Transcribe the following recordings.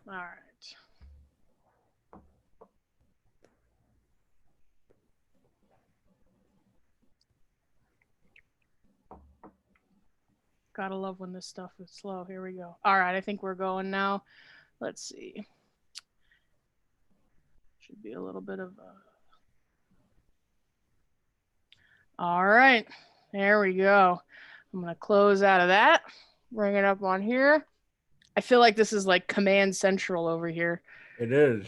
All right. Gotta love when this stuff is slow. Here we go. All right, I think we're going now. Let's see. Should be a little bit of a... All right, there we go. I'm gonna close out of that. Bring it up on here. I feel like this is like command central over here. It is.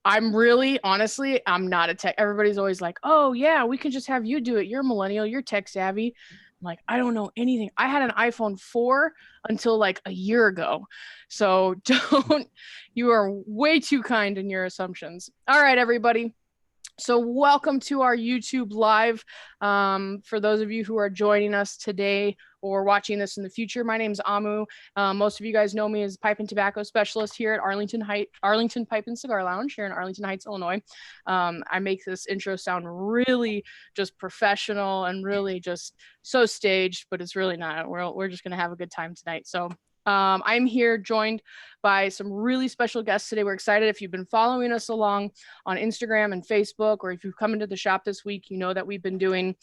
I'm really honestly, I'm not a tech. Everybody's always like, "Oh yeah, we can just have you do it. You're a millennial. You're tech savvy." I'm like, I don't know anything. I had an iPhone 4 until like a year ago. So don't, you are way too kind in your assumptions. All right, everybody. So, welcome to our YouTube live. For those of you who are joining us today or watching this in the future, my name is Amu. Most of you guys know me as Pipe and Tobacco Specialist here at Arlington Pipe and Cigar Lounge here in Arlington Heights, Illinois. I make this intro sound really just professional and really just so staged, but it's really not. We're just going to have a good time tonight. So, I'm here joined by some really special guests today. We're excited. If you've been following us along on Instagram and Facebook, or if you've come into the shop this week, you know that we've been doing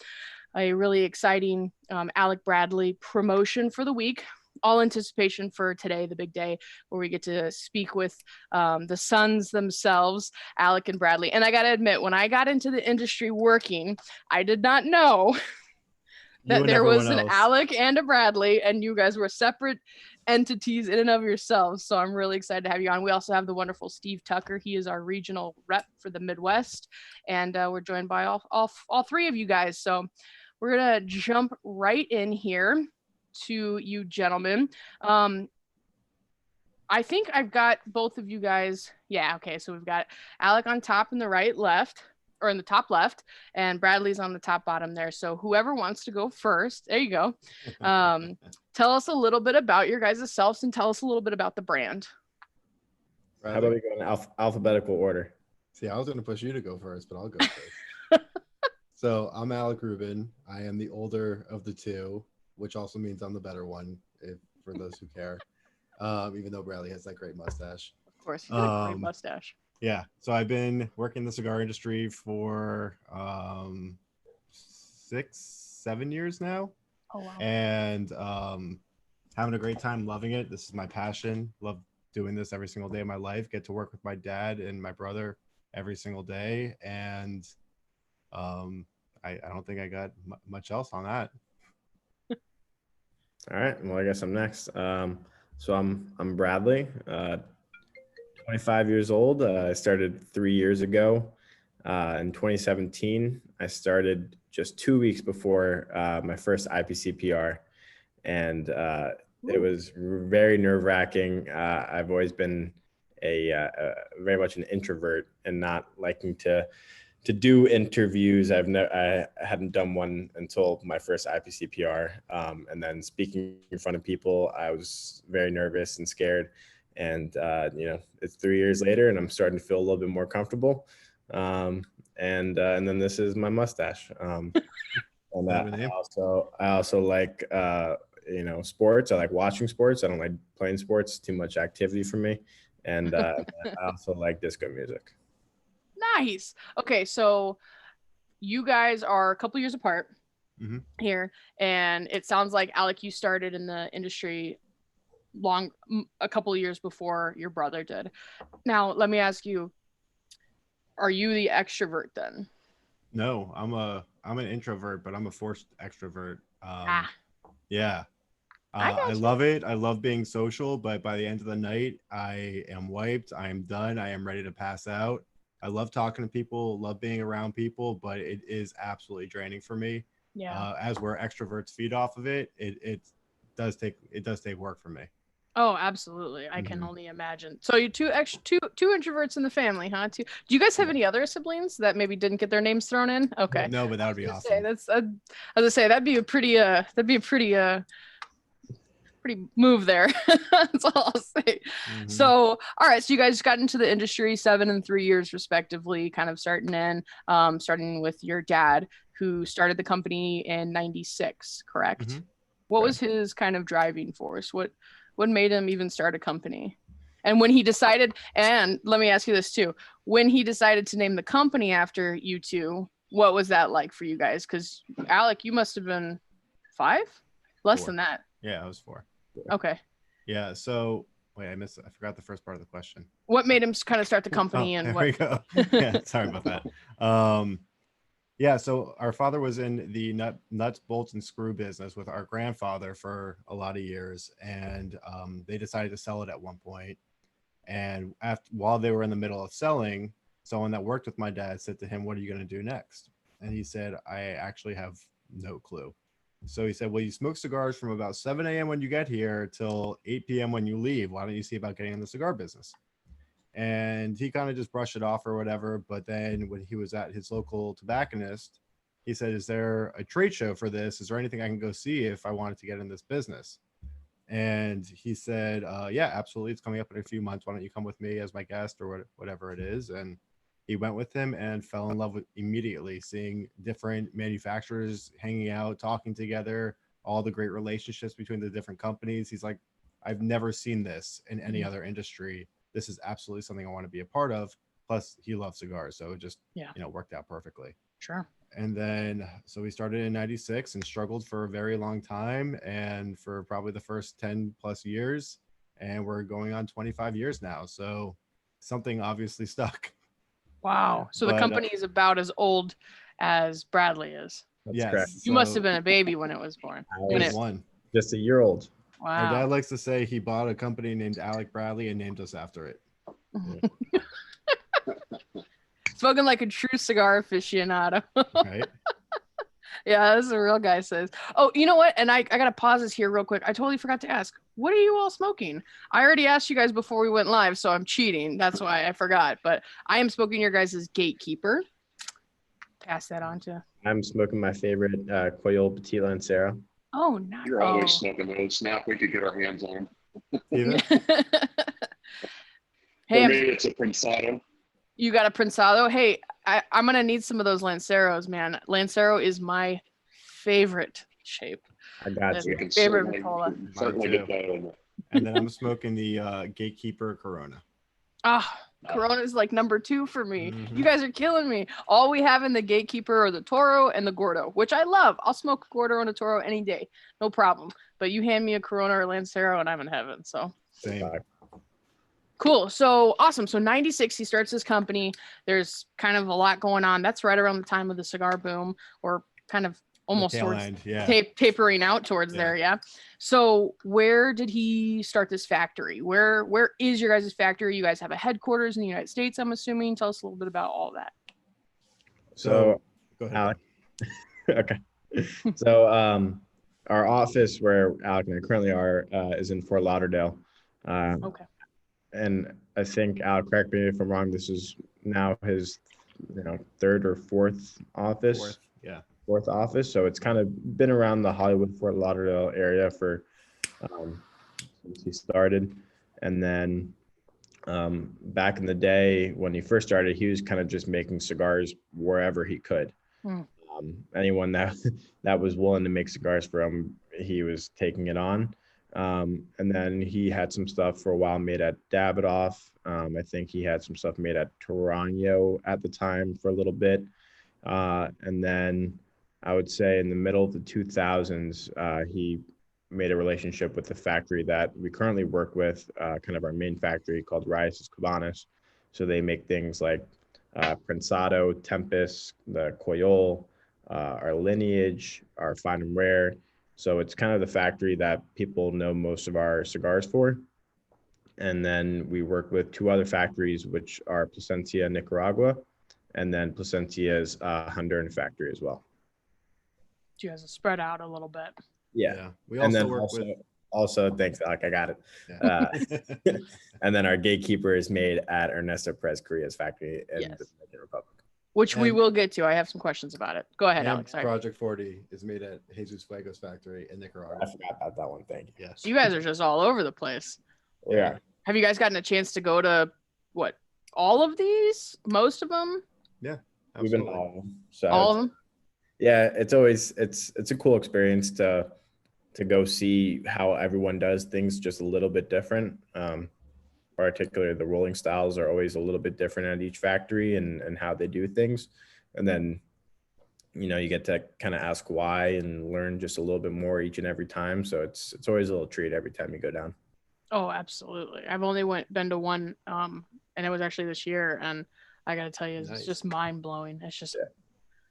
a really exciting Alec Bradley promotion for the week. All anticipation for today, the big day where we get to speak with the sons themselves, Alec and Bradley. And I got to admit, when I got into the industry working, I did not know that there was an Alec and a Bradley, and you guys were separate entities in and of yourselves. So I'm really excited to have you on. We also have the wonderful Steve Tucker. He is our regional rep for the Midwest, and we're joined by all three of you guys. So we're gonna jump right in here to you gentlemen. I think I've got both of you guys. Yeah, okay. So we've got Alec on top in the right left, or in the top left, and Bradley's on the top bottom there. So whoever wants to go first, there you go. Tell us a little bit about your guys' selves and tell us a little bit about the brand. How about we go in alphabetical order? See, I was going to push you to go first, but I'll go first. So I'm Alec Rubin. I am the older of the two, which also means I'm the better one, for those who care. Even though Bradley has that great mustache. Of course, he's got a great mustache. Yeah, so I've been working in the cigar industry for 6-7 years now. Oh, wow. And having a great time, loving it. This is my passion. Love doing this every single day of my life. Get to work with my dad and my brother every single day. And I don't think I got much else on that. All right. Well, I guess I'm next. So I'm Bradley, 25 years old. I started 3 years ago. In 2017, I started just 2 weeks before my first IPC PR, and it was very nerve-wracking. I've always been a very much an introvert and not liking to do interviews. I hadn't done one until my first IPC PR, and then speaking in front of people, I was very nervous and scared. And it's 3 years later, and I'm starting to feel a little bit more comfortable. And then this is my mustache. And I also like sports. I like watching sports. I don't like playing sports. Too much activity for me. And I also like disco music. Nice. Okay, so you guys are a couple years apart here, and it sounds like Alec, you started in the industry a couple of years before your brother did. Now, let me ask you: are you the extrovert then? No, I'm an introvert, but I'm a forced extrovert. Yeah. I love it. I love being social, but by the end of the night, I am wiped. I am done. I am ready to pass out. I love talking to people, love being around people, but it is absolutely draining for me. Yeah. As we're extroverts feed off of it, it does take work for me. Oh, absolutely. I can only imagine. So you're two introverts in the family, huh? Do you guys have any other siblings that maybe didn't get their names thrown in? Okay. No, but that would be awesome. I was gonna say that'd be a pretty move there. That's all I'll say. So, all right. So you guys got into the industry 7 and 3 years respectively, kind of starting with your dad, who started the company in 96, correct? What was his kind of driving force? What made him even start a company? And when he decided, and let me ask you this too, when he decided to name the company after you two, what was that like for you guys? Because Alec, you must have been 5? Less 4. than that. Yeah, I was 4. Okay. Yeah. So wait, I forgot the first part of the question. What made him kind of start the company and there what? we go. Yeah, sorry about that. Yeah, so our father was in the nuts, bolts, and screw business with our grandfather for a lot of years, and they decided to sell it at one point. And while they were in the middle of selling, someone that worked with my dad said to him, "What are you going to do next?" And he said, "I actually have no clue." So he said, "Well, you smoke cigars from about 7 a.m. when you get here till 8 p.m. when you leave. Why don't you see about getting in the cigar business?" And he kind of just brushed it off or whatever. But then when he was at his local tobacconist, he said, "Is there a trade show for this? Is there anything I can go see if I wanted to get in this business?" And he said, "Yeah, absolutely. It's coming up in a few months. Why don't you come with me as my guest or whatever it is?" And he went with him and fell in love with immediately, seeing different manufacturers hanging out, talking together, all the great relationships between the different companies. He's like, "I've never seen this in any other industry. This is absolutely something I want to be a part of." Plus, he loves cigars, so it just worked out perfectly. Sure. And then, so we started in 96 and struggled for a very long time, and for probably the first 10 plus years. And we're going on 25 years now. So something obviously stuck. Wow. So the company is about as old as Bradley is. That's Yes. correct. You must have been a baby when it was born. I was one. just a year old. Wow. My dad likes to say he bought a company named Alec Bradley and named us after it. Spoken like a true cigar aficionado. Right? Yeah, that's what a real guy says. Oh, you know what? And I got to pause this here real quick. I totally forgot to ask. What are you all smoking? I already asked you guys before we went live, so I'm cheating. That's why I forgot. But I am smoking your guys' Gatekeeper. Pass that on to. I'm smoking my favorite Coyol Petit Lancero. Oh, nice. You're always smoking those. Now if we could get our hands on them. Hey, for me, it's a Prensado. You got a Prensado? Hey, I'm going to need some of those Lanceros, man. Lancero is my favorite shape. I got you. Favorite Vitola. Certainly get that in there. And then I'm smoking the Gatekeeper Corona. Ah, Corona is like number 2 for me. You guys are killing me. All we have in the Gatekeeper are the Toro and the Gordo, which I love. I'll smoke a Gordo and a Toro any day. No problem. But you hand me a Corona or Lancero and I'm in heaven. So Same. Cool. So awesome. So 96, he starts his company. There's kind of a lot going on. That's right around the time of the cigar boom, or kind of almost towards end, yeah. tapering out towards there. Yeah. So where did he start this factory? Where is your guys' factory? You guys have a headquarters in the United States, I'm assuming. Tell us a little bit about all that. So go ahead. Alec. Okay. So our office where Alec and I currently are is in Fort Lauderdale. Okay. And I think, Alec, correct me if I'm wrong, this is now his 3rd or 4th office. Fourth office. So it's kind of been around the Hollywood, Fort Lauderdale area for since he started. And then back in the day when he first started, he was kind of just making cigars wherever he could. Anyone that was willing to make cigars for him, he was taking it on. And then he had some stuff for a while made at Davidoff. I think he had some stuff made at Toronto at the time for a little bit. And then I would say in the middle of the 2000s, he made a relationship with the factory that we currently work with, kind of our main factory called Reyes Cabanas. So they make things like Prensado, Tempest, the Coyol, our Lineage, our Fine and Rare. So it's kind of the factory that people know most of our cigars for. And then we work with 2 other factories, which are Plasencia, Nicaragua, and then Plasencia's Honduran factory as well. You guys are spread out a little bit. Yeah. We And also then work with. also, thanks, Alec, I got it. Yeah. And then our Gatekeeper is made at Ernesto Perez Correa's factory in the Dominican Republic. Which we will get to. I have some questions about it. Go ahead, Alex. Sorry. Project 40 is made at Jesus Fuego's factory in Nicaragua. I forgot about that one. Thank you. Yes. You guys are just all over the place. Yeah. Have you guys gotten a chance to go to all of these? Most of them? Yeah. We've been all of them? Yeah, it's always it's a cool experience to go see how everyone does things just a little bit different. particularly the rolling styles are always a little bit different at each factory and how they do things. And then, you get to kind of ask why and learn just a little bit more each and every time. So it's always a little treat every time you go down. Oh, absolutely. I've only been to one, and it was actually this year, and I gotta tell you, it's just mind blowing. It's just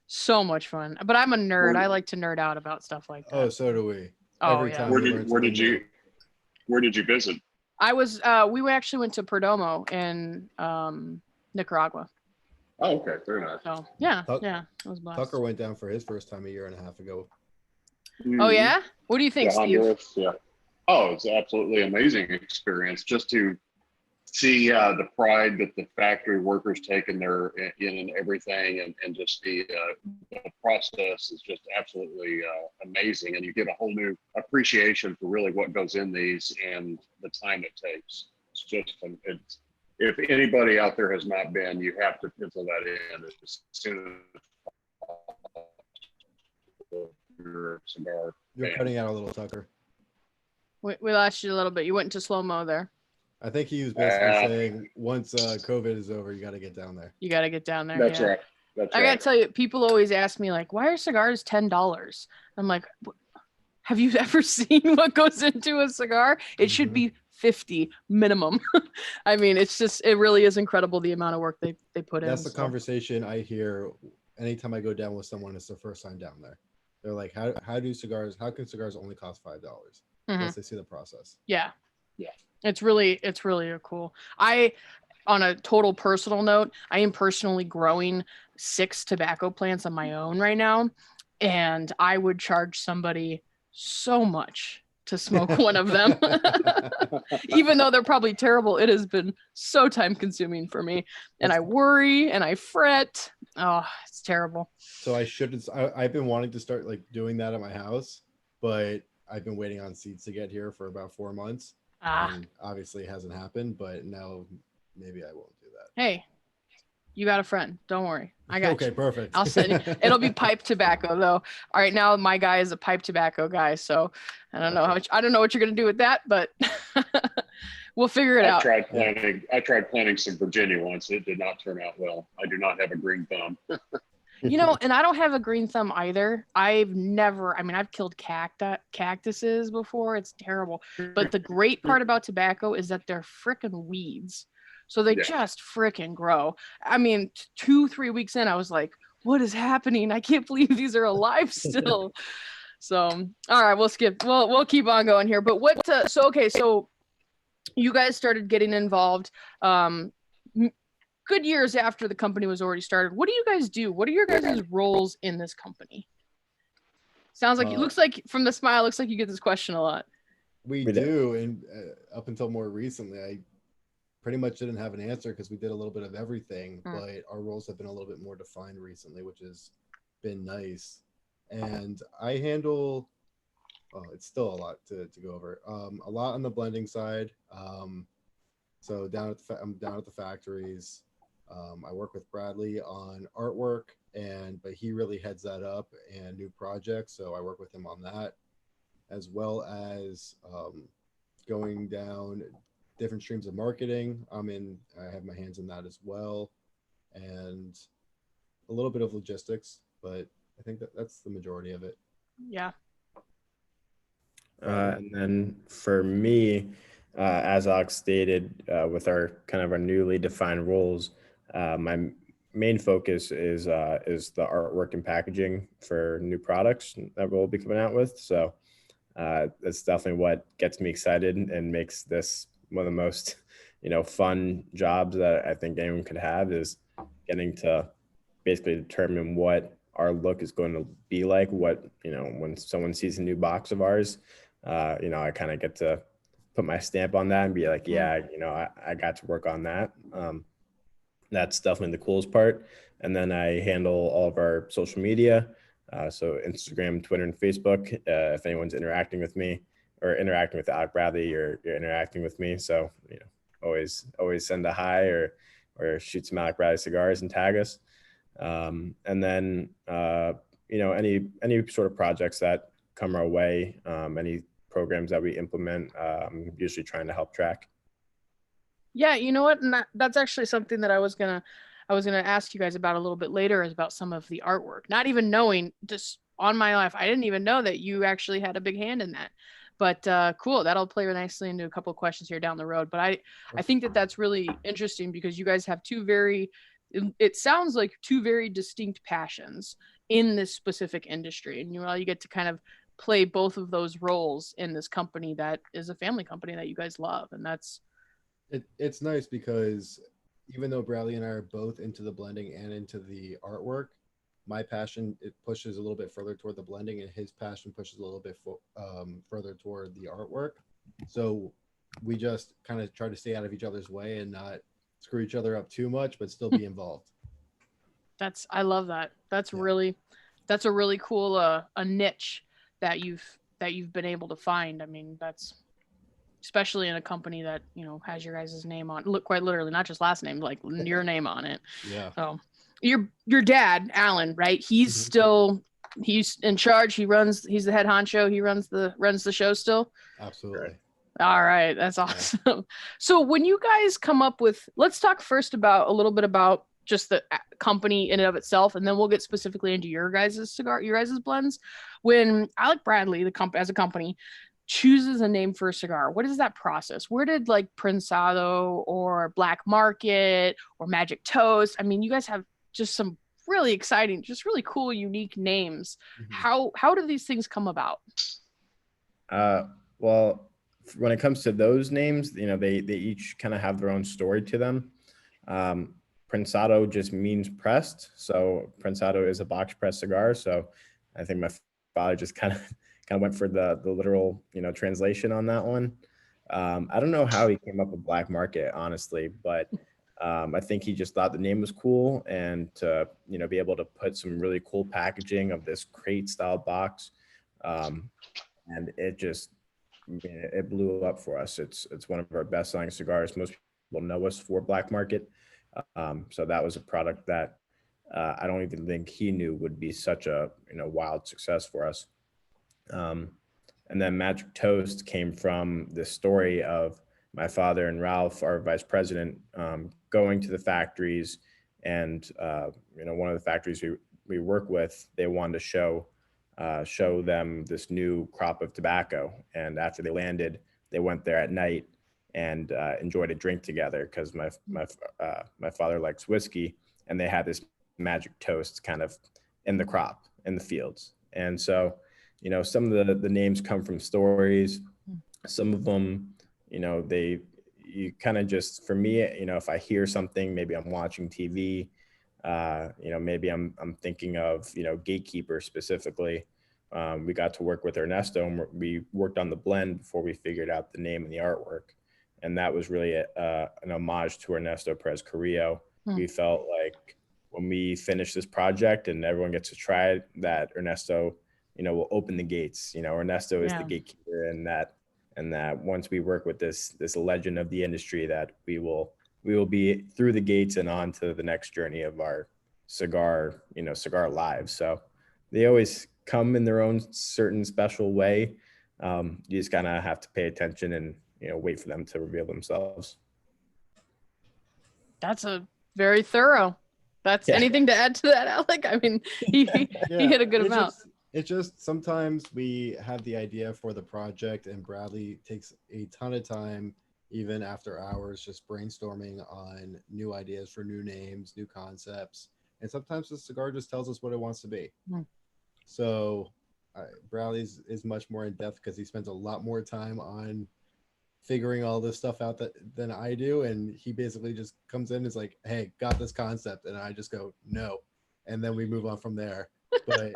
so much fun. But I'm a nerd. I like to nerd out about stuff like that. Oh, so do we. Oh, Every yeah. time Where we learn did something new. you visit? I was we actually went to Perdomo in Nicaragua. Oh, okay, very nice. So yeah, Tuck- it was blessed. Tucker went down for his first time a year and a half ago. Oh yeah? What do you think, Yeah, Steve? Honduras, yeah. Oh, it's absolutely amazing experience just to see the pride that the factory workers take in in everything, and just the process is just absolutely amazing, and you get a whole new appreciation for really what goes in these and the time it takes. It's just if anybody out there has not been, you have to pencil that in as soon as your cigar. You're fan. cutting out a little, Tucker. We lost you a little bit. You went into slow-mo there. I think he was basically saying once COVID is over, you got to get down there. You got to get down there. That's yeah. right. That's I right. gotta tell you, people always ask me like, "Why are cigars $10?" I'm like, "Have you ever seen what goes into a cigar? It should be 50 minimum." I mean, it really is incredible the amount of work they put in. That's the conversation I hear anytime I go down with someone. It's their first time down there. They're like, how can cigars only cost $5? Unless they see the process. Yeah. It's really cool. On a total personal note, I am personally growing 6 tobacco plants on my own right now, and I would charge somebody so much to smoke one of them. Even though they're probably terrible, it has been so time consuming for me, and I worry and I fret. Oh, it's terrible. So I've been wanting to start like doing that at my house, but I've been waiting on seeds to get here for about 4 months. And obviously it hasn't happened, but now maybe I won't do that. Hey, you got a friend. Don't worry. I got okay, you. perfect. I'll send you. It'll be pipe tobacco though. All right, now my guy is a pipe tobacco guy, so I don't know what you're gonna do with that, but we'll figure it out. I tried planting some Virginia once. It did not turn out well. I do not have a green thumb. And I don't have a green thumb either. I've killed cactuses before. It's terrible. But the great part about tobacco is that they're frickin' weeds. So they just frickin' grow. I mean, 2-3 weeks in, I was like, what is happening? I can't believe these are alive still. So, all right, we'll skip. We'll keep on going here. But so you guys started getting involved good years after the company was already started. What do you guys do? What are your guys' roles in this company? Sounds like it looks like from the smile, looks like you get this question a lot. We do, and up until more recently, I pretty much didn't have an answer because we did a little bit of everything, but our roles have been a little bit more defined recently, which has been nice. And I handle, it's still a lot to go over. A lot on the blending side. So I'm down at the factories. I work with Bradley on artwork, but he really heads that up and new projects. So I work with him on that, as well as going down different streams of marketing. I have my hands in that as well, and a little bit of logistics, but I think that's the majority of it. Yeah. And then for me, as Alex stated, with our newly defined roles, my main focus is the artwork and packaging for new products that we'll be coming out with. So that's definitely what gets me excited and makes this one of the most, fun jobs that I think anyone could have, is getting to basically determine what our look is going to be like. What, when someone sees a new box of ours, I kind of get to put my stamp on that and be like, yeah, I got to work on that. That's definitely the coolest part. And then I handle all of our social media. So Instagram, Twitter, and Facebook, if anyone's interacting with me or interacting with Alec Bradley, you're interacting with me. So, always send a hi or shoot some Alec Bradley cigars and tag us. And then, any sort of projects that come our way, any programs that we implement, I'm usually trying to help track. Yeah, you know what? And that's actually something that I was gonna ask you guys about a little bit later, is about some of the artwork. Not even knowing, just on my life, I didn't even know that you actually had a big hand in that. But cool, that'll play nicely into a couple of questions here down the road. But I think that that's really interesting because you guys have two very, it sounds like two very distinct passions in this specific industry, and you get to kind of play both of those roles in this company that is a family company that you guys love, and that's It's nice because even though Bradley and I are both into the blending and into the artwork, my passion, it pushes a little bit further toward the blending, and his passion pushes a little bit further toward the artwork. So we just kind of try to stay out of each other's way and not screw each other up too much, but still be involved. I love that. Yeah. That's a really cool a niche that you've been able to find. I mean, that's especially in a company that, has your guys' name on, look, quite literally, not just last name, like your name on it. Yeah. So your dad, Alan, right? Mhm. He's in charge. He's the head honcho. He runs the show still. Absolutely. All right, that's awesome. Yeah. So when you guys come up with, let's talk first about a little bit about just the company in and of itself, and then we'll get specifically into your guys' blends. When Alec Bradley, as a company, chooses a name for a cigar, what is that process? Where did like Prensado or Black Market or Magic Toast? I mean, you guys have just some really exciting, just really cool, unique names. Mm-hmm. How do these things come about? Well, when it comes to those names, they each kind of have their own story to them. Prensado just means pressed, so Prensado is a box press cigar. So I think my father just kind of went for the literal translation on that one. I don't know how he came up with Black Market, honestly, but I think he just thought the name was cool, and to be able to put some really cool packaging of this crate style box, and it blew up for us. It's one of our best selling cigars. Most people know us for Black Market, so that was a product that I don't even think he knew would be such a wild success for us. And then Magic Toast came from the story of my father and Ralph, our vice president, going to the factories, and one of the factories we work with, they wanted to show them this new crop of tobacco. And after they landed, they went there at night and enjoyed a drink together because my father likes whiskey, and they had this Magic Toast kind of in the crop in the fields. And so some of the names come from stories. Some of them, you kind of just, for me, if I hear something, maybe I'm watching TV, maybe I'm thinking of, Gatekeeper specifically. We got to work with Ernesto, and we worked on the blend before we figured out the name and the artwork. And that was really an homage to Ernesto Perez Carrillo. We felt like when we finish this project and everyone gets to try it, that Ernesto, will open the gates. Ernesto is the gatekeeper, and that once we work with this legend of the industry, that we will be through the gates and on to the next journey of our cigar lives. So they always come in their own certain special way. You just kind of have to pay attention and wait for them to reveal themselves. That's a very thorough. That's anything to add to that, Alec? I mean, he hit a good amount. It's just sometimes we have the idea for the project, and Bradley takes a ton of time, even after hours, just brainstorming on new ideas for new names, new concepts. And sometimes the cigar just tells us what it wants to be. So Bradley is much more in depth because he spends a lot more time on figuring all this stuff out than I do. And he basically just comes in and is like, hey, got this concept. And I just go, no. And then we move on from there. But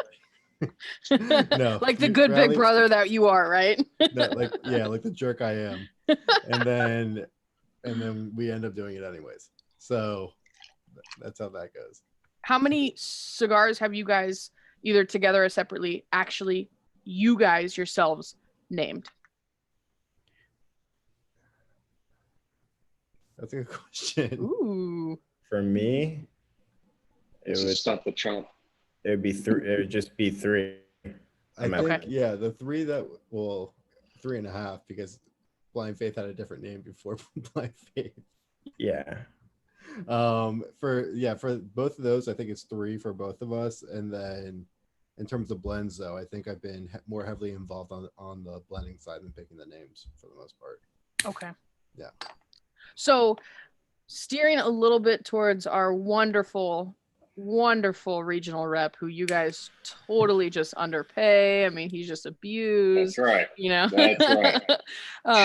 no, like the good Bradley, big brother that you are, right? like the jerk I am. And then we end up doing it anyways. So that's how that goes. How many cigars have you guys, either together or separately, actually you guys yourselves named? That's a good question. Ooh. For me, it would stop the Trump. It would be three. It would just be three. I think, the three that, well, 3.5, because Blind Faith had a different name before Blind Faith. Yeah. For both of those, I think it's 3 for both of us. And then in terms of blends, though, I think I've been more heavily involved on the blending side than picking the names for the most part. Okay. Yeah. So steering a little bit towards our wonderful regional rep who you guys totally just underpay. I mean, he's just abused. That's right. You know, That's right.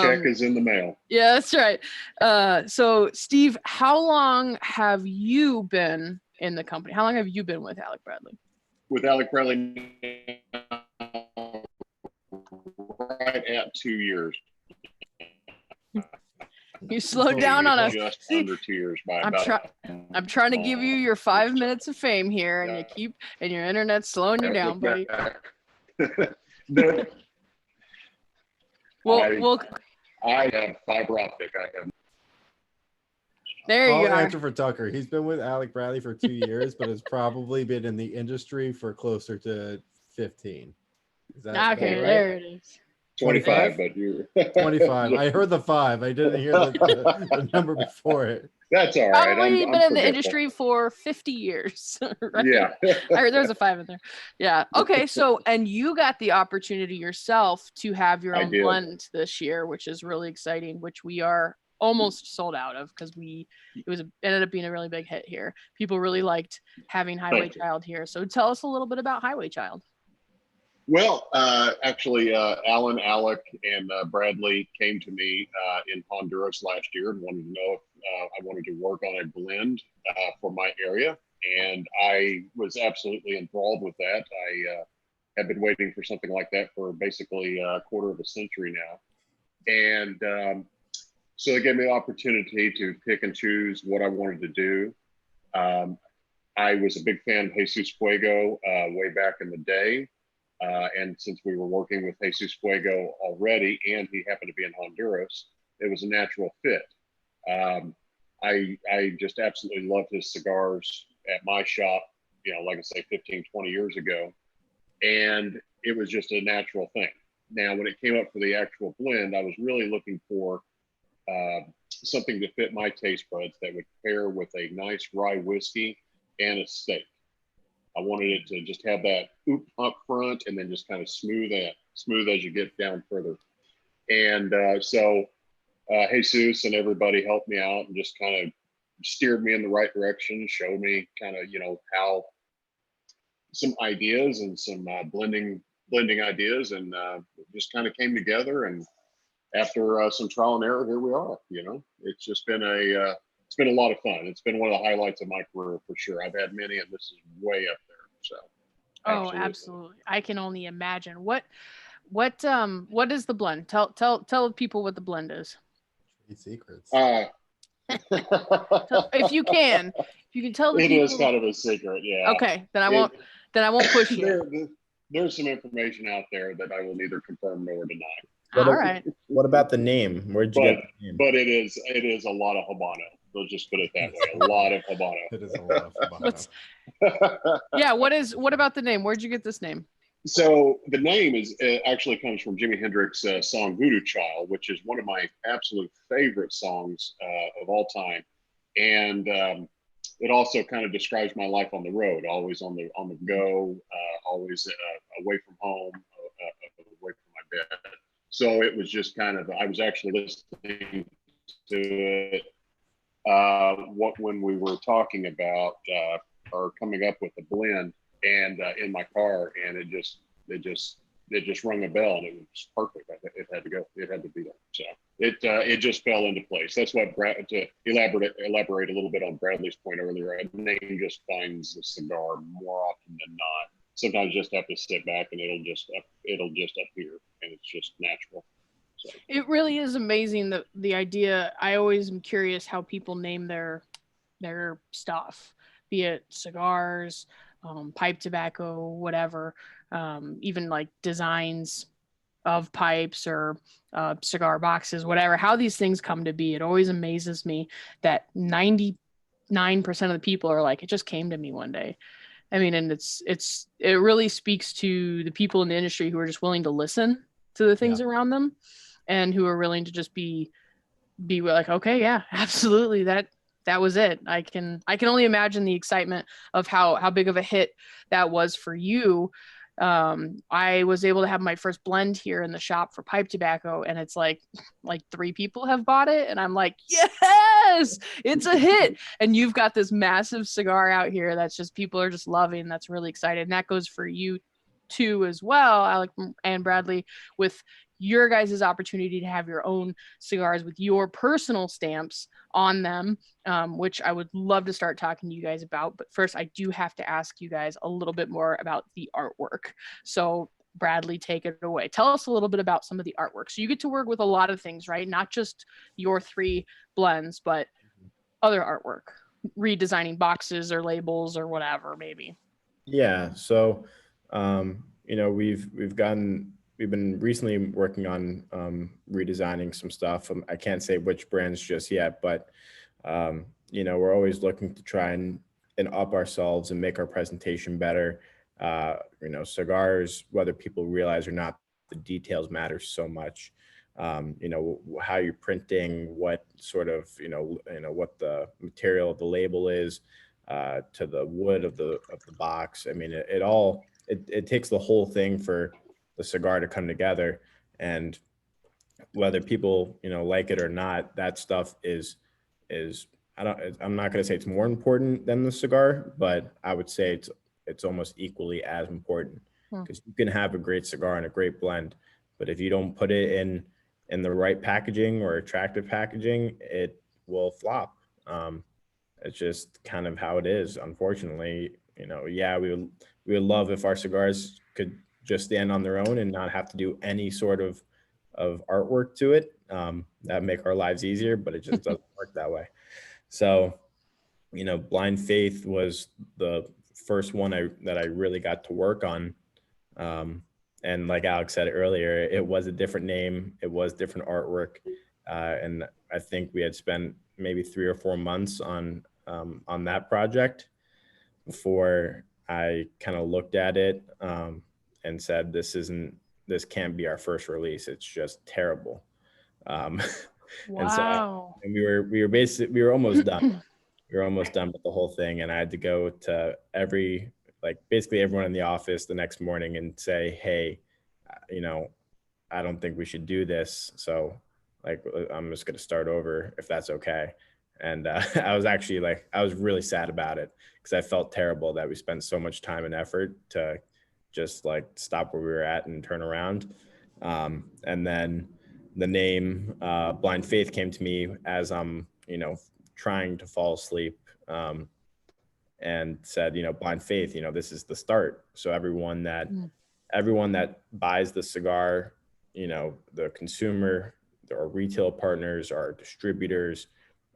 Check is in the mail. Yeah, that's right. So Steve, how long have you been in the company? How long have you been with Alec Bradley? With Alec Bradley, right at 2 years. You slowed down on us. Just under 2 years by I'm trying to give you your 5 minutes of fame here, and your internet's slowing you down, buddy. Well, I have fiber optic. There you I'll are. answer for Tucker. He's been with Alec Bradley for 2 years, but has probably been in the industry for closer to 15. Is that okay? right? There it is. 25, but you're 25. I heard the 5. I didn't hear the number before it. That's all right. Probably been in the industry for 50 years. Right? Yeah. I heard there's a 5 in there. Yeah. Okay. So, and you got the opportunity yourself to have your own blend this year, which is really exciting, which we are almost sold out of because it ended up being a really big hit here. People really liked having Highway Child here. So tell us a little bit about Highway Child. Well, actually, Alan, Alec, and Bradley came to me in Honduras last year and wanted to know if I wanted to work on a blend for my area. And I was absolutely enthralled with that. I have been waiting for something like that for basically a quarter of a century now. And so they gave me the opportunity to pick and choose what I wanted to do. I was a big fan of Jesus Fuego way back in the day. And since we were working with Jesus Fuego already, and he happened to be in Honduras, it was a natural fit. I just absolutely loved his cigars at my shop, like I say, 15, 20 years ago. And it was just a natural thing. Now, when it came up for the actual blend, I was really looking for something to fit my taste buds that would pair with a nice rye whiskey and a steak. I wanted it to just have that oop up front and then just kind of smooth as you get down further. And so Jesus and everybody helped me out and just kind of steered me in the right direction, showed me kind of, how some ideas and some blending ideas, and just kind of came together. And after some trial and error, here we are. It's just been it's been a lot of fun. It's been one of the highlights of my career for sure. I've had many, and this is way up there. So. Absolutely. I can only imagine. What is the blend? Tell people what the blend is. Trade secrets. If you can tell the people. It is kind of a secret, yeah. Okay, then I won't push you. There's some information out there that I will neither confirm nor deny. All right. What about the name? Where'd you get the name? But it is a lot of Habano. We'll just put it that way. A lot of Habano. It is a lot of Habano. Yeah. What about the name? Where'd you get this name? So the name actually comes from Jimi Hendrix's song "Voodoo Child," which is one of my absolute favorite songs of all time, and it also kind of describes my life on the road, always on the go, always away from home, away from my bed. So it was just kind of, I was actually listening to it when we were talking about or coming up with the blend, and in my car, and it just rung a bell, and it was perfect. It had to go. It had to be there. So it just fell into place. That's what to elaborate a little bit on Bradley's point earlier. A name just finds the cigar more often than not. Sometimes you just have to sit back and it'll just appear, and it's just natural. So. It really is amazing the idea. I always am curious how people name their stuff, be it cigars, pipe tobacco, whatever, even like designs of pipes or cigar boxes, whatever, how these things come to be. It always amazes me that 99% of the people are like, it just came to me one day. I mean, and it really speaks to the people in the industry who are just willing to listen to the things around them, and who are willing to just be be like, okay, yeah, absolutely. That was it. I can only imagine the excitement of how big of a hit that was for you. I was able to have my first blend here in the shop for pipe tobacco, and it's like 3 people have bought it, and I'm like, yes, it's a hit. And you've got this massive cigar out here that's just people are just loving. That's really excited, and that goes for you too as well, Alec and Bradley, with your guys' opportunity to have your own cigars with your personal stamps on them, which I would love to start talking to you guys about. But first, I do have to ask you guys a little bit more about the artwork. So Bradley, take it away. Tell us a little bit about some of the artwork. So you get to work with a lot of things, right? Not just your 3 blends, but other artwork, redesigning boxes or labels or whatever, maybe. Yeah. So, we've been recently working on redesigning some stuff. I can't say which brands just yet, but we're always looking to try and up ourselves and make our presentation better. Cigars, whether people realize or not, the details matter so much. How you're printing, what sort of, what the material of the label is, to the wood of the box. I mean, it takes the whole thing for the cigar to come together. And whether people, like it or not, that stuff is I'm not going to say it's more important than the cigar, but I would say it's almost equally as important, because you can have a great cigar and a great blend, but if you don't put it in the right packaging or attractive packaging, it will flop. It's just kind of how it is, unfortunately. Yeah, we would love if our cigars could just stand on their own and not have to do any sort of artwork to it. That'd make our lives easier, but it just doesn't work that way. So, Blind Faith was the first one that I really got to work on. And like Alex said earlier, it was a different name. It was different artwork. And I think we had spent maybe 3 or 4 months on that project before I kind of looked at it and said, this can't be our first release. It's just terrible. Wow. And we were almost done. We were almost done with the whole thing. And I had to go to basically everyone in the office the next morning and say, hey, I don't think we should do this. So I'm just going to start over if that's okay. And I was really sad about it, because I felt terrible that we spent so much time and effort to just stop where we were at and turn around. And then the name Blind Faith came to me as I'm, trying to fall asleep, and said, Blind Faith, this is the start. So everyone that buys the cigar, the consumer, our retail partners, our distributors,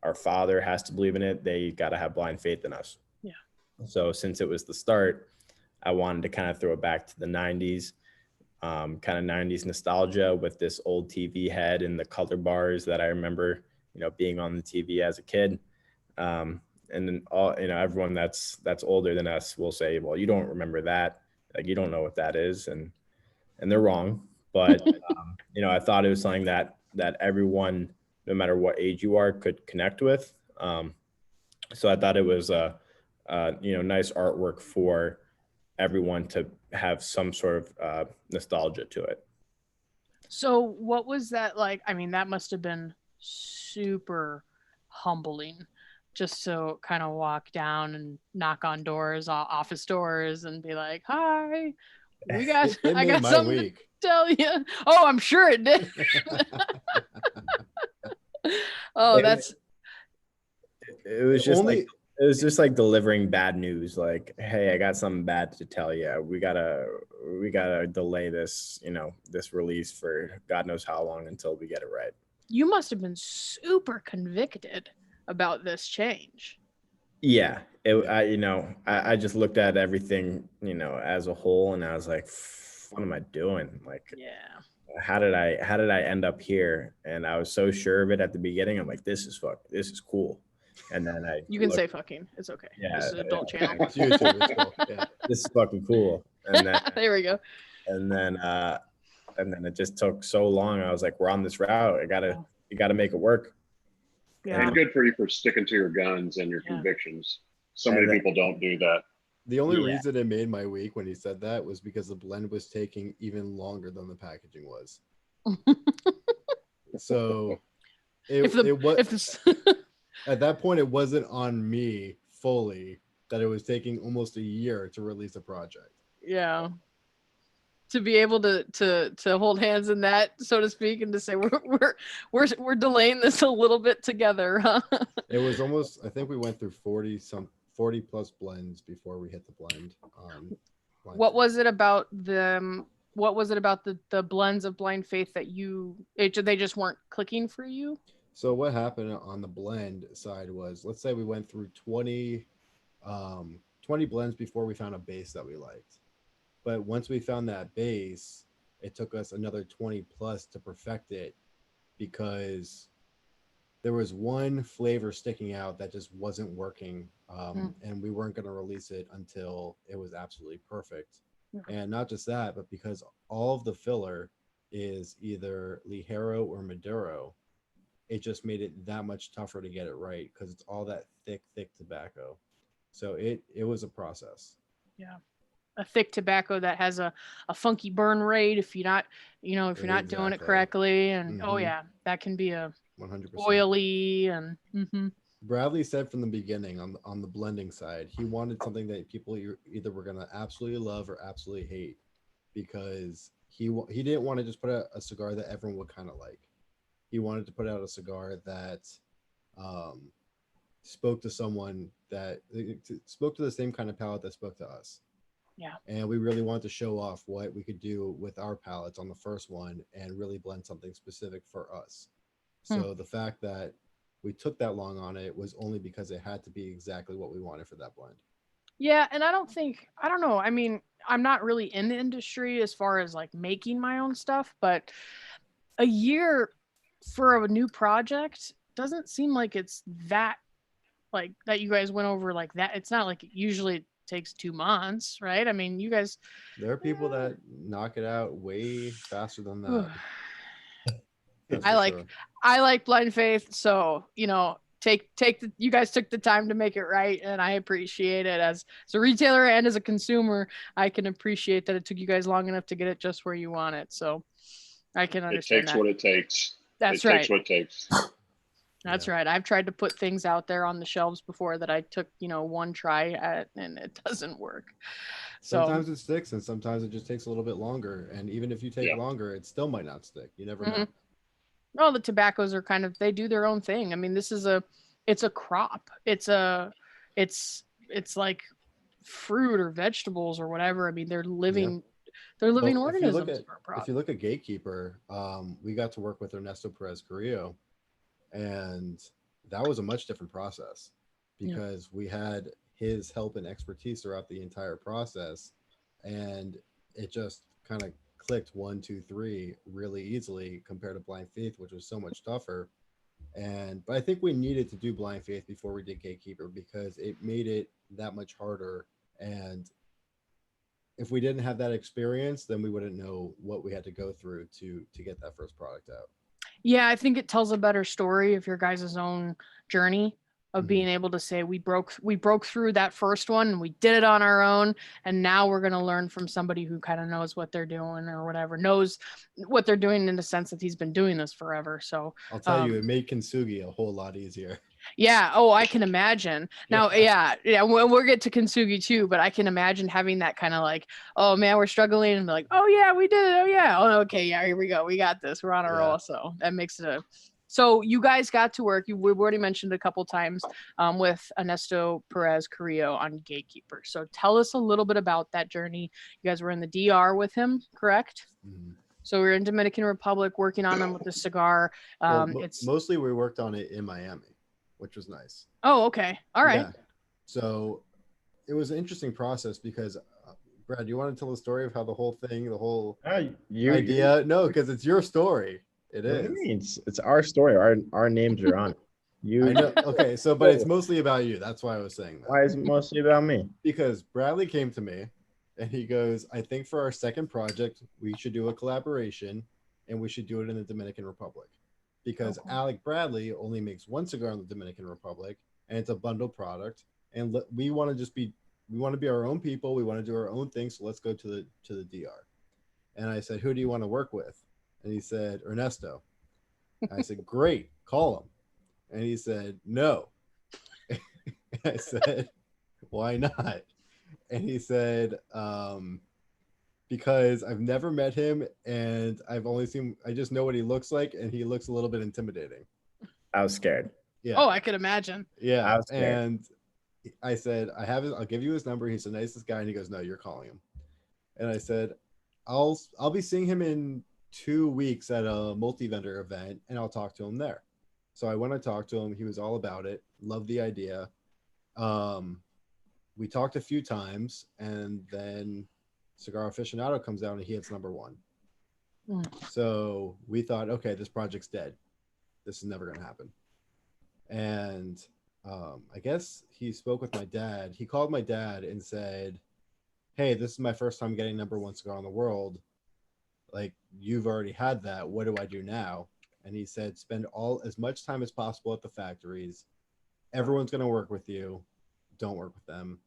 our father has to believe in it. They got to have blind faith in us. Yeah. So since it was the start, I wanted to kind of throw it back to the 90s, kind of 90s nostalgia with this old TV head and the color bars that I remember, being on the TV as a kid. And then everyone that's older than us will say, well, you don't remember that. You don't know what that is. And they're wrong. But, I thought it was something that everyone, no matter what age you are, could connect with. So I thought it was a nice artwork for everyone to have some sort of nostalgia to it. So what was that like? I mean, that must have been super humbling, just to kind of walk down and knock on doors, office doors, and be like, hi, I got something to tell you. Oh, I'm sure it did. Oh, it was just like delivering bad news. Like, hey, I got something bad to tell you. We gotta delay this, this release for God knows how long until we get it right. You must have been super convicted about this change. Yeah, I just looked at everything, as a whole, and I was like, what am I doing? Like, yeah. How did I end up here? And I was so sure of it at the beginning. I'm like, this is cool. And then you can say fucking, it's okay. Yeah, this is an adult channel. It's YouTube, it's cool. Yeah. This is fucking cool. And then there we go. And then it just took so long. I was like, we're on this route. You gotta make it work. Yeah. And good for you for sticking to your guns and your convictions. So many people don't do that. The only reason it made my week when he said that was because the blend was taking even longer than the packaging was. So it was at that point, it wasn't on me fully that it was taking almost a year to release a project. Yeah. To be able to hold hands in that, so to speak, and to say we're delaying this a little bit together, huh? It was almost, I think we went through 40 plus blends before we hit the blend. What was it about them? What was it about the blends of Blind Faith that they just weren't clicking for you? So what happened on the blend side was, let's say we went through 20 blends before we found a base that we liked. But once we found that base, it took us another 20 plus to perfect it because there was one flavor sticking out that just wasn't working. And we weren't going to release it until it was absolutely perfect. And not just that, but because all of the filler is either Ligero or Maduro, it just made it that much tougher to get it right because it's all that thick tobacco. So it was a process. Yeah. A thick tobacco that has a funky burn rate if you're not doing it correctly. And oh yeah, that can be a 100% oily and Bradley said from the beginning on the blending side, he wanted something that people either were going to absolutely love or absolutely hate, because he didn't want to just put out a cigar that everyone would kind of like. He wanted to put out a cigar that spoke to someone that spoke to the same kind of palate that spoke to us. Yeah. And we really wanted to show off what we could do with our palettes on the first one and really blend something specific for us. So the fact that we took that long on it was only because it had to be exactly what we wanted for that blend. Yeah, and I don't know. I mean, I'm not really in the industry as far as like making my own stuff, but a year for a new project doesn't seem like it's that, like, that you guys went over like that. It's not like it usually takes 2 months, right? I mean, you guys. There are people that knock it out way faster than that. I like Blind Faith, so you guys took the time to make it right, and I appreciate it as a retailer and as a consumer. I can appreciate that it took you guys long enough to get it just where you want it. So I can understand. It takes what it takes. That's right. It takes what it takes. That's right. I've tried to put things out there on the shelves before that I took, one try at, and it doesn't work. So sometimes it sticks and sometimes it just takes a little bit longer. And even if you take longer, it still might not stick. You never know. Well, the tobaccos are they do their own thing. I mean, it's a crop. It's like fruit or vegetables or whatever. I mean, they're living organisms. If you look at Gatekeeper, we got to work with Ernesto Perez Carrillo. And that was a much different process because we had his help and expertise throughout the entire process. And it just kind of clicked 1, 2, 3 really easily compared to Blind Faith, which was so much tougher. But I think we needed to do Blind Faith before we did Gatekeeper because it made it that much harder. And if we didn't have that experience, then we wouldn't know what we had to go through to get that first product out. Yeah, I think it tells a better story of your guys' own journey of being able to say we broke through that first one and we did it on our own, and now we're going to learn from somebody who kind of knows what they're doing or whatever, knows what they're doing in the sense that he's been doing this forever. So I'll tell you, it made Kintsugi a whole lot easier. Yeah. Oh, I can imagine. Now, we'll get to Kintsugi too, but I can imagine having that kind of like, oh man, we're struggling, and be like, oh yeah, we did it. Oh yeah. Oh, okay. Yeah, here we go. We got this. We're on a roll. So that makes it so you guys got to work. We've already mentioned a couple times with Ernesto Perez Carrillo on Gatekeeper. So tell us a little bit about that journey. You guys were in the DR with him, correct? Mm-hmm. So we were in Dominican Republic working on them with the cigar. Mostly we worked on it in Miami, which was nice. Oh, okay. All right. Yeah. So it was an interesting process because, Brad, you want to tell the story of how the whole idea? No, because it's your story. It is. What do you mean? It's our story. Our names are on it. I know. Okay, so but it's mostly about you. That's why I was saying that. Why is it mostly about me? Because Bradley came to me and he goes, I think for our second project, we should do a collaboration and we should do it in the Dominican Republic. because Alec Bradley only makes one cigar in the Dominican Republic, and it's a bundle product. And we want to be our own people. We want to do our own thing. So let's go to the DR. And I said, who do you want to work with? And he said, Ernesto. I said, great, call him. And he said, no. I said, why not? And he said, because I've never met him and I just know what he looks like, and he looks a little bit intimidating. I was scared. Yeah. Oh, I could imagine. Yeah. I was scared. And I said, I'll give you his number. He's the nicest guy. And he goes, no, you're calling him. And I said, I'll be seeing him in 2 weeks at a multi-vendor event, and I'll talk to him there. So I went and talked to him. He was all about it. Loved the idea. We talked a few times, and then Cigar Aficionado comes out and he hits number 1. So we thought, okay, this project's dead. This is never going to happen. And I guess he spoke with my dad. He called my dad and said, hey, this is my first time getting number 1 cigar in the world. Like, you've already had that. What do I do now? And he said, spend as much time as possible at the factories. Everyone's going to work with you. Don't work with them.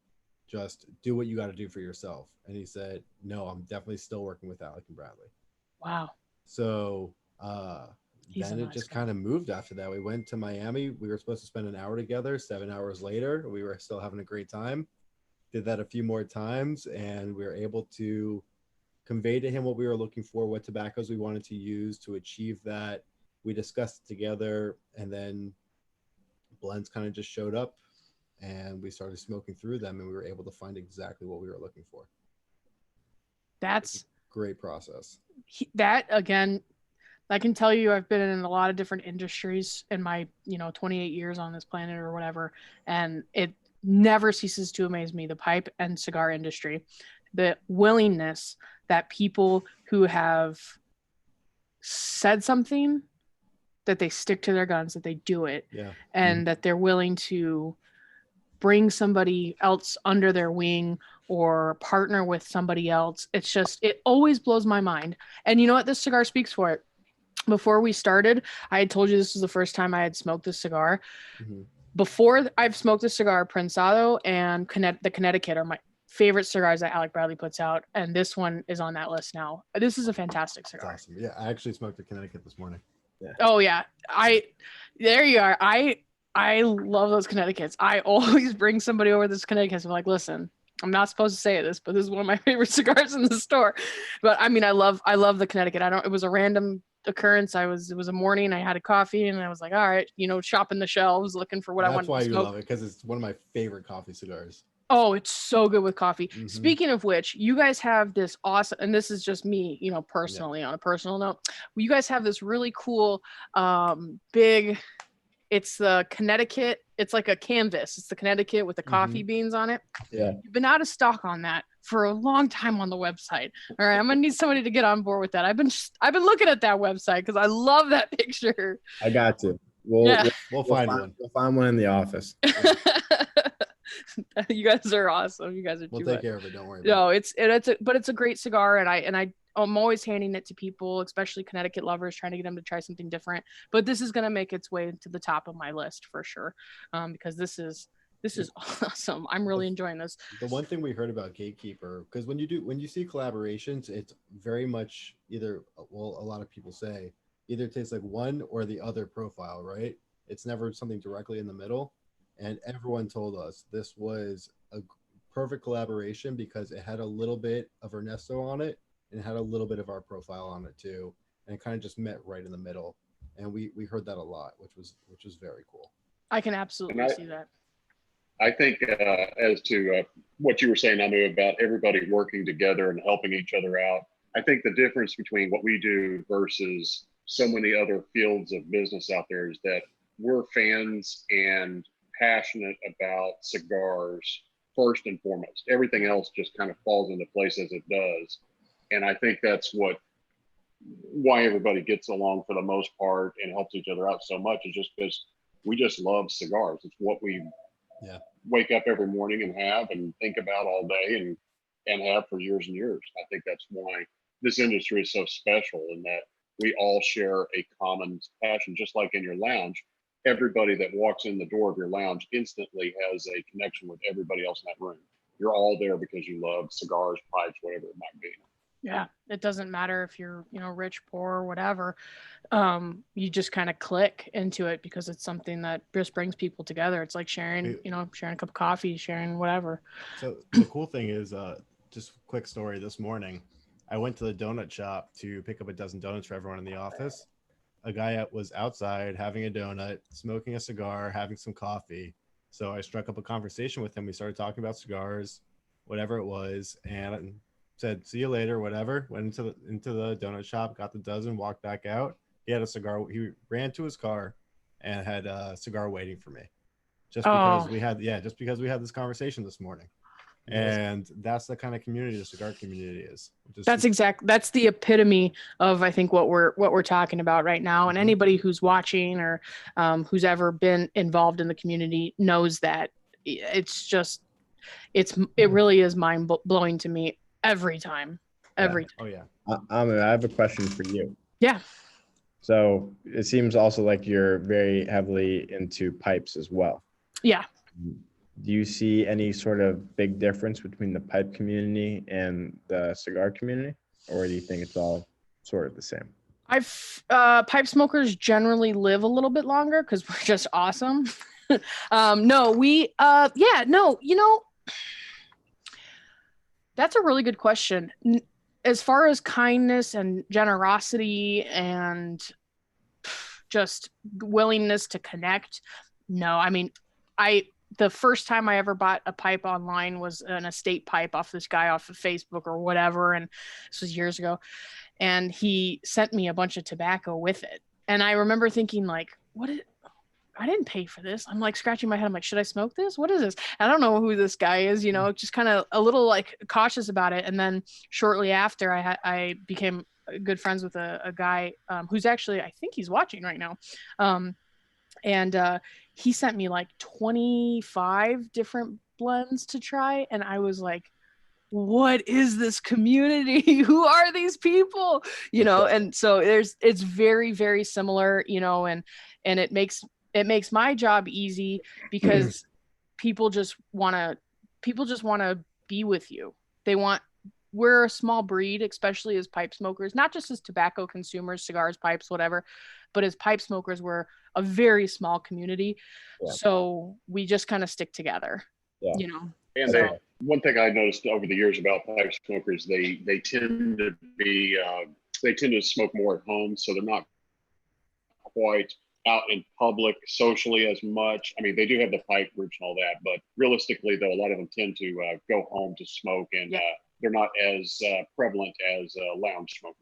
Just do what you got to do for yourself. And he said, no, I'm definitely still working with Alec and Bradley. Wow. So then it just kind of moved after that. We went to Miami. We were supposed to spend an hour together. 7 hours later, we were still having a great time. Did that a few more times, and we were able to convey to him what we were looking for, what tobaccos we wanted to use to achieve that. We discussed it together, and then blends kind of just showed up, and we started smoking through them, and we were able to find exactly what we were looking for. That's a great process. That, again, I can tell you I've been in a lot of different industries in my 28 years on this planet or whatever, and it never ceases to amaze me, the pipe and cigar industry, the willingness that people who have said something, that they stick to their guns, that they do it, and that they're willing to bring somebody else under their wing or partner with somebody else. It's just, it always blows my mind. And you know what? This cigar speaks for it. Before we started, I had told you this was the first time I had smoked this cigar. Before I've smoked this cigar, Prensado and the Connecticut are my favorite cigars that Alec Bradley puts out. And this one is on that list now. This is a fantastic cigar. That's awesome. Yeah, I actually smoked the Connecticut this morning. Yeah. Oh yeah. There you are. I love those Connecticut's. I always bring somebody over this Connecticut. I'm like, listen, I'm not supposed to say this, but this is one of my favorite cigars in the store. But I mean, I love the Connecticut. It was a random occurrence. It was a morning. I had a coffee and I was like, all right, shopping the shelves, looking for what I wanted to smoke. That's why you love it, because it's one of my favorite coffee cigars. Oh, it's so good with coffee. Speaking of which, you guys have this awesome, and this is just me, personally, on a personal note, you guys have this really cool, big, it's the Connecticut. It's like a canvas. It's the Connecticut with the coffee beans on it. Yeah. You've been out of stock on that for a long time on the website. All right. I'm going to need somebody to get on board with that. I've been looking at that website because I love that picture. I got to. We'll find one. We'll find one in the office. You guys are awesome. You guys are. We'll take care of it. Don't worry about it. No, but it's a great cigar, and I'm always handing it to people, especially Connecticut lovers, trying to get them to try something different. But this is going to make its way to the top of my list for sure, because this is awesome. I'm really enjoying this. The one thing we heard about Gatekeeper, because when you see collaborations, it's very much either, well, a lot of people say either it tastes like one or the other profile, right? It's never something directly in the middle. And everyone told us this was a perfect collaboration because it had a little bit of Ernesto on it and it had a little bit of our profile on it too. And it kind of just met right in the middle. And we heard that a lot, which was very cool. I can absolutely see that. I think as to what you were saying, Anu, about everybody working together and helping each other out, I think the difference between what we do versus so many other fields of business out there is that we're fans and passionate about cigars first and foremost. Everything else just kind of falls into place as it does. And I think that's why everybody gets along for the most part and helps each other out so much, is just because we just love cigars. It's what we wake up every morning and have and think about all day and have for years and years. I think that's why this industry is so special, in that we all share a common passion, just like in your lounge. Everybody that walks in the door of your lounge instantly has a connection with everybody else in that room. You're all there because you love cigars, pipes, whatever it might be. Yeah, it doesn't matter if you're, rich, poor, or whatever. You just kind of click into it because it's something that just brings people together. It's like sharing, sharing a cup of coffee, sharing whatever. So the cool thing is, just quick story. This morning, I went to the donut shop to pick up a dozen donuts for everyone in the office. A guy was outside having a donut, smoking a cigar, having some coffee. So I struck up a conversation with him. We started talking about cigars, whatever it was, and said, "See you later," whatever. Went into the donut shop, got the dozen, walked back out. He had a cigar. He ran to his car and had a cigar waiting for me. Just because we had this conversation this morning. And that's the kind of community the cigar community is. That's the epitome of, I think, what we're talking about right now. And anybody who's watching or who's ever been involved in the community knows that it really is mind blowing to me every time. Every time. Oh yeah. I have a question for you. Yeah. So it seems also like you're very heavily into pipes as well. Yeah. Do you see any sort of big difference between the pipe community and the cigar community, or do you think it's all sort of the same? Pipe smokers generally live a little bit longer because we're just awesome. That's a really good question. As far as kindness and generosity and just willingness to connect, no. I mean, the first time I ever bought a pipe online was an estate pipe off this guy off of Facebook or whatever. And this was years ago. And he sent me a bunch of tobacco with it. And I remember thinking like, I didn't pay for this. I'm like scratching my head. I'm like, should I smoke this? What is this? I don't know who this guy is, just kind of a little like cautious about it. And then shortly after I became good friends with a guy who's actually, I think he's watching right now. And he sent me like 25 different blends to try. And I was like, what is this community? Who are these people? And so it's very, very similar, and it makes my job easy because people just want to be with you. We're a small breed, especially as pipe smokers, not just as tobacco consumers, cigars, pipes, whatever, but as pipe smokers, we're a very small community. Yeah. So we just kind of stick together, And one thing I noticed over the years about pipe smokers, they tend to smoke more at home. So they're not quite out in public socially as much. I mean, they do have the pipe groups and all that, but realistically though, a lot of them tend to go home to smoke, and they're not as prevalent as lounge smokers.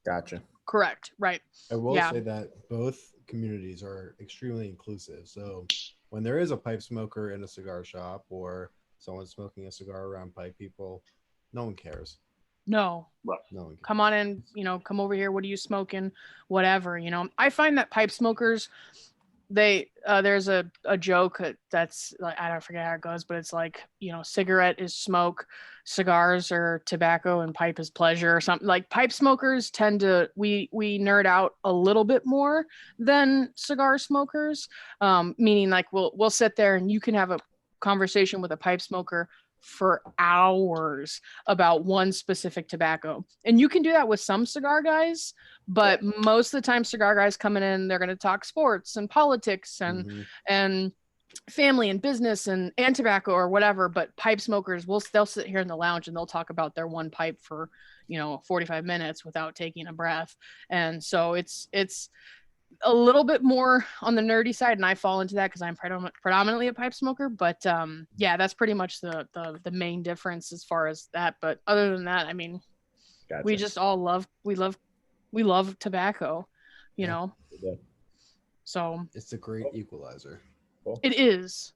Gotcha. Correct. Right. I will say that both communities are extremely inclusive. So when there is a pipe smoker in a cigar shop or someone smoking a cigar around pipe people, no one cares. No. Right. No one cares. Come on in, come over here. What are you smoking? Whatever, I find that pipe smokers, there's a joke that's like, I don't forget how it goes, but it's like, cigarette is smoke, cigars are tobacco, and pipe is pleasure, or something. Like pipe smokers tend to, we nerd out a little bit more than cigar smokers, meaning like we'll sit there and you can have a conversation with a pipe smoker for hours about one specific tobacco. And you can do that with some cigar guys, but most of the time cigar guys coming in, they're going to talk sports and politics and family and business and tobacco or whatever. But pipe smokers, they'll sit here in the lounge and they'll talk about their one pipe for, 45 minutes without taking a breath. And so it's a little bit more on the nerdy side, and I fall into that because I'm predominantly a pipe smoker. But that's pretty much the main difference as far as that. But other than that, I mean, gotcha. We just all love tobacco, know. So it's a great equalizer. Cool. It is.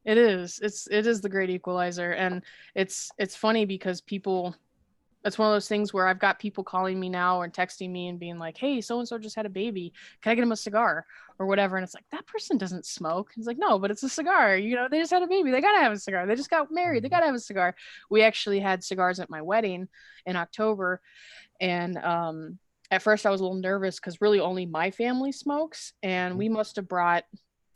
It is the great equalizer, and it's funny because people. It's one of those things where I've got people calling me now or texting me and being like, hey, so-and-so just had a baby. Can I get him a cigar or whatever? And it's like, that person doesn't smoke. It's like, no, but it's a cigar. They just had a baby. They got to have a cigar. They just got married. They got to have a cigar. We actually had cigars at my wedding in October. And at first I was a little nervous because really only my family smokes, and we must have brought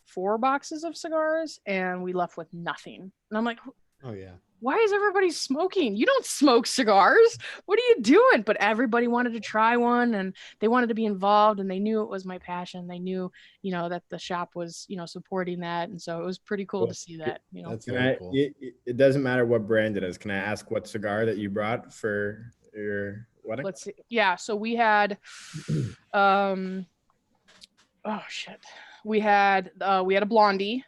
4 boxes of cigars and we left with nothing. And I'm like, Oh yeah. why is everybody smoking? You don't smoke cigars. What are you doing? But everybody wanted to try one, and they wanted to be involved, and they knew it was my passion. They knew, that the shop was, supporting that. And so it was pretty cool to see that, That's Can very cool. it doesn't matter what brand it is. Can I ask what cigar that you brought for your wedding? Let's see. Yeah. So we had, oh shit. We had a blondie.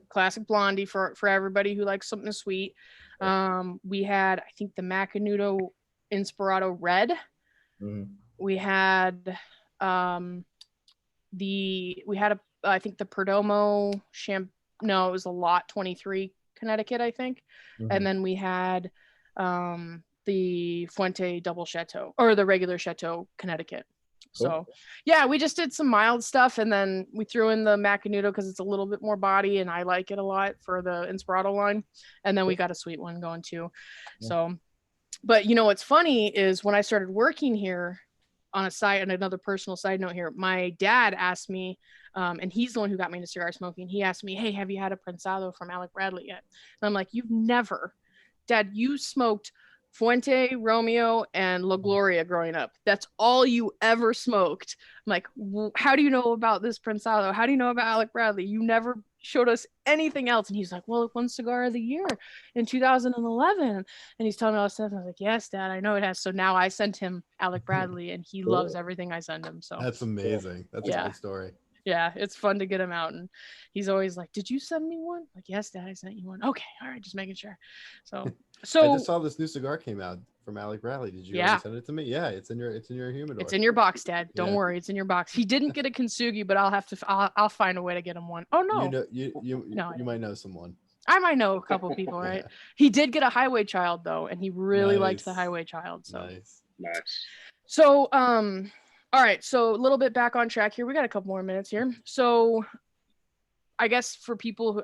Classic blondie for everybody who likes something sweet. We had, I think, the Macanudo Inspirato Red. We had I think the Perdomo no, it was a Lot 23 Connecticut, I think. And then we had the Fuente Double Chateau, or the regular Chateau Connecticut. Cool. So yeah, we just did some mild stuff, and then we threw in the Macanudo because it's a little bit more body and I like it a lot for the Inspirato line. And then we got a sweet one going too. So, but what's funny is when I started working here on another personal side note here, my dad asked me, and he's the one who got me into cigar smoking. He asked me, hey, have you had a Prensado from Alec Bradley yet? And I'm like, you've never, Dad, you smoked Fuente, Romeo, and La Gloria growing up. That's all you ever smoked. I'm like, how do you know about this Prensado? How do you know about Alec Bradley? You never showed us anything else. And he's like, well, it won Cigar of the Year in 2011. And he's telling me all this stuff. And I was like, yes, Dad, I know it has. So now I sent him Alec Bradley, and he loves everything I send him. So that's amazing. That's a good story. Yeah, it's fun to get him out, and he's always like, did you send me one? Like, yes, Dad, I sent you one. Okay, all right, just making sure. So I just saw this new cigar came out from Alec Bradley. Did you already send it to me? Yeah, it's in your humidor. It's in your box, Dad. Don't worry, it's in your box. He didn't get a Kintsugi, but I'll find a way to get him one. Oh no, you might know someone. I might know a couple people, right? He did get a Highway Child though, and he really liked the Highway Child. So nice. So all right, so a little bit back on track here. We got a couple more minutes here. So I guess for people who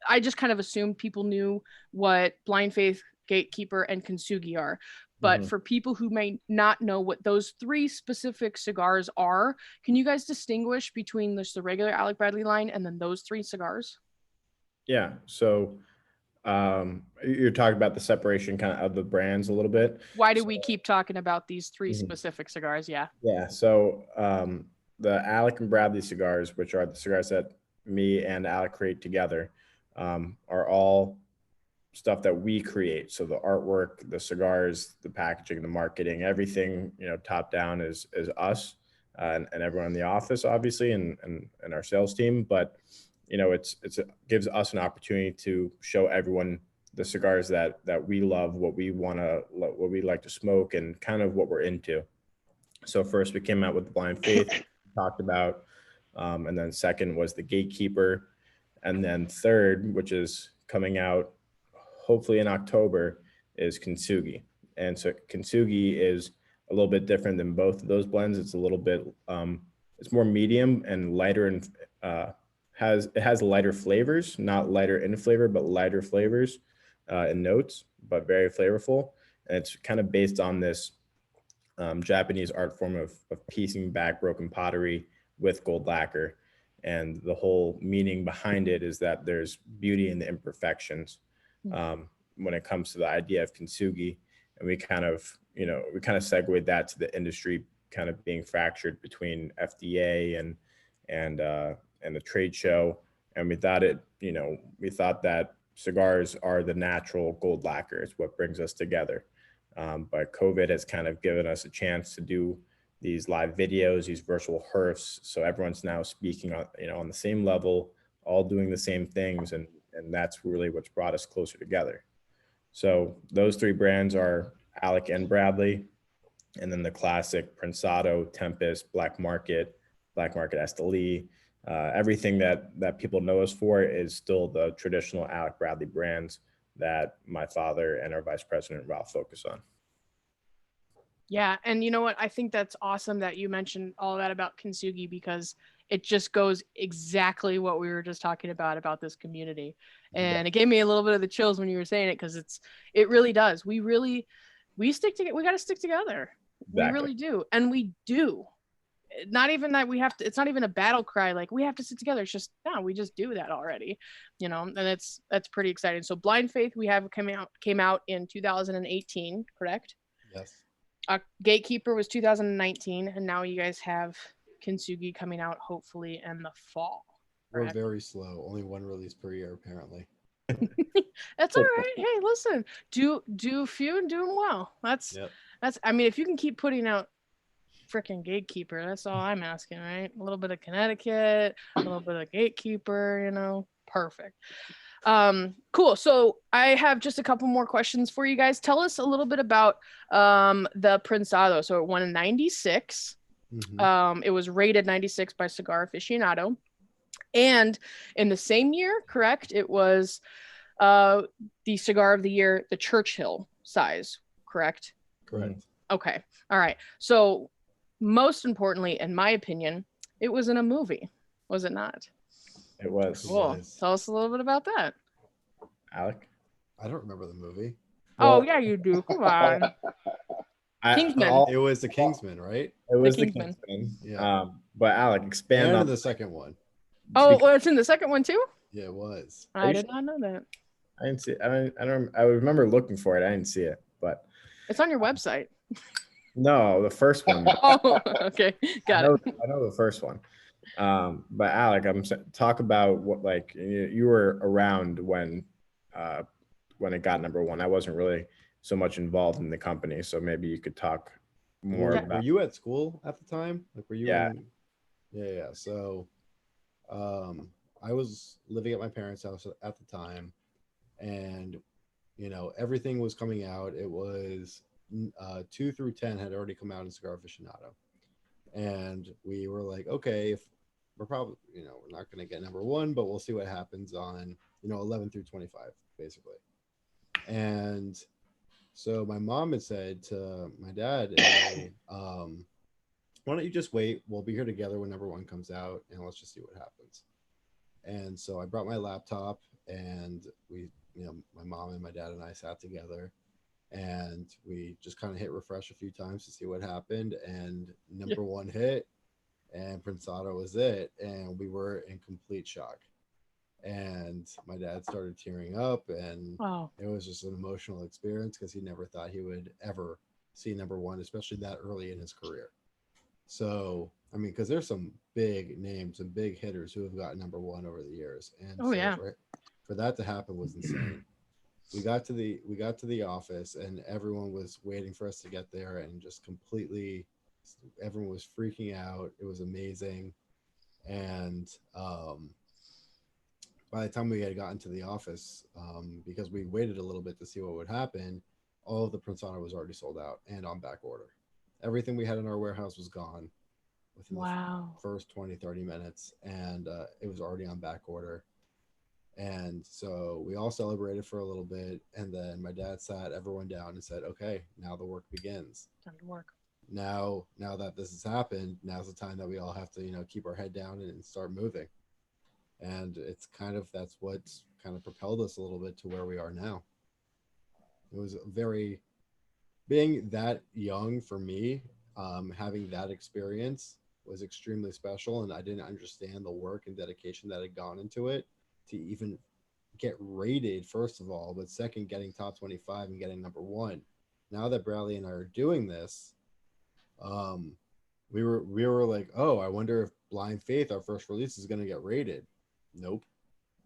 I just kind of assumed people knew what Blind Faith, Gatekeeper, and Kintsugi are. But for people who may not know what those 3 specific cigars are, can you guys distinguish between the regular Alec Bradley line and then those 3 cigars? Yeah. So you're talking about the separation kind of the brands a little bit. Why do we keep talking about these 3 specific cigars? Yeah. So the Alec and Bradley cigars, which are the cigars that me and Alec create together, are all stuff that we create. So the artwork, the cigars, the packaging, the marketing, everything, top down is us and everyone in the office, obviously, and our sales team. But it gives us an opportunity to show everyone the cigars that we love, what we like to smoke, and kind of what we're into. So first we came out with the Blind Faith, talked about, and then second was the Gatekeeper, and then third, which is coming out hopefully in October, is Kintsugi. And so Kintsugi is a little bit different than both of those blends. It's a little bit, it's more medium and lighter, and it has lighter flavors, not lighter in flavor, but lighter flavors and notes, but very flavorful. And it's kind of based on this Japanese art form of piecing back broken pottery with gold lacquer. And the whole meaning behind it is that there's beauty in the imperfections when it comes to the idea of Kintsugi. And we kind of segued that to the industry kind of being fractured between FDA and the trade show. And we thought that cigars are the natural gold lacquer. It's what brings us together. But COVID has kind of given us a chance to do these live videos, these virtual herfs. So everyone's now speaking on the same level, all doing the same things. And that's really what's brought us closer together. So those 3 brands are Alec and Bradley, and then the classic Prensado, Tempest, Black Market Esteli. Everything that people know us for is still the traditional Alec Bradley brands that my father and our vice president, Ralph, focus on. Yeah. And you know what? I think that's awesome that you mentioned all that about Kintsugi, because it just goes exactly what we were just talking about this community. And it gave me a little bit of the chills when you were saying it, because it really does. We stick together. We got to stick together. We really do. And we do. Not even that we have to, it's not even a battle cry like we have to sit together. It's just no, we just do that already, and that's pretty exciting. So Blind Faith we have came out in 2018, correct? Yes. Gatekeeper was 2019, and now you guys have Kintsugi coming out hopefully in the fall. We're very slow. Only one release per year, apparently. That's all right. Hey, listen, do few and do them well. That's I mean, if you can keep putting out freaking Gatekeeper, that's all I'm asking, right? A little bit of Connecticut, a little bit of Gatekeeper, perfect. Cool. So I have just a couple more questions for you guys. Tell us a little bit about the Prensado. So it won in 96. It was rated 96 by Cigar Aficionado. And in the same year, correct, it was the Cigar of the Year, the Churchill size, correct? Correct. Okay. All right. So most importantly, in my opinion, it was in a movie, was it not? It was. Cool. Tell us a little bit about that. Alec? I don't remember the movie. Oh, yeah, you do. Come on. Kingsman. It was the Kingsman, right? It was the Kingsman. Yeah. But Alec, expand on the second one. Oh, well, it's in the second one too? Yeah, it was. I did not know that. I didn't see it. I remember looking for it. I didn't see it, but it's on your website. No, the first one. Oh, okay. Got it. I know the first one. But Alec, talk about what, like, you were around when it got number one. I wasn't really so much involved in the company, so maybe you could talk more about. Were you at school at the time? Like, were you? Yeah. Yeah. So, I was living at my parents' house at the time, and everything was coming out. It was 2 through 10 had already come out in Cigar Aficionado, and we were like, okay, if we're probably we're not going to get number one, but we'll see what happens on 11 through 25 basically. And so my mom had said to my dad, why don't you just wait, we'll be here together when number one comes out, and let's just see what happens. And so I brought my laptop, and we my mom and my dad and I sat together, and we just kind of hit refresh a few times to see what happened, and number one hit, and Prensado was it, and we were in complete shock. And my dad started tearing up, and it was just an emotional experience because he never thought he would ever see number one, especially that early in his career. So, I mean, because there's some big names and big hitters who have gotten number one over the years, and for that to happen was insane. We got to the office, and everyone was waiting for us to get there, and just completely, everyone was freaking out. It was amazing. And by the time we had gotten to the office, because we waited a little bit to see what would happen, all of the Prensado was already sold out and on back order. Everything we had in our warehouse was gone within the first 20-30 minutes, and it was already on back order. And so we all celebrated for a little bit, and then my dad sat everyone down and said, okay, now the work begins. Time to work. Now that this has happened, now's the time that we all have to keep our head down and start moving. And it's that's what's kind of propelled us a little bit to where we are now. It was being that young for me, having that experience was extremely special, and I didn't understand the work and dedication that had gone into it to even get rated, first of all, but second, getting top 25 and getting number one. Now that Bradley and I are doing this, we were like, oh, I wonder if Blind Faith, our first release, is going to get rated. Nope,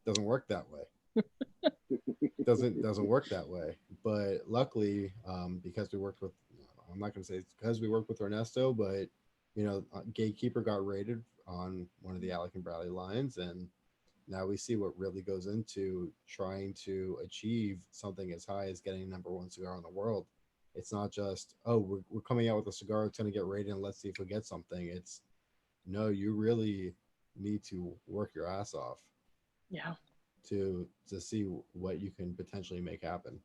doesn't work that way. doesn't work that way. But luckily, because we worked with, I'm not going to say it's because we worked with Ernesto, but Gatekeeper got rated on one of the Alec and Bradley lines, and now we see what really goes into trying to achieve something as high as getting number one cigar in the world. It's not just, oh, we're coming out with a cigar, it's going to get rated, and let's see if we get something. It's, no, you really need to work your ass off. Yeah. To see what you can potentially make happen.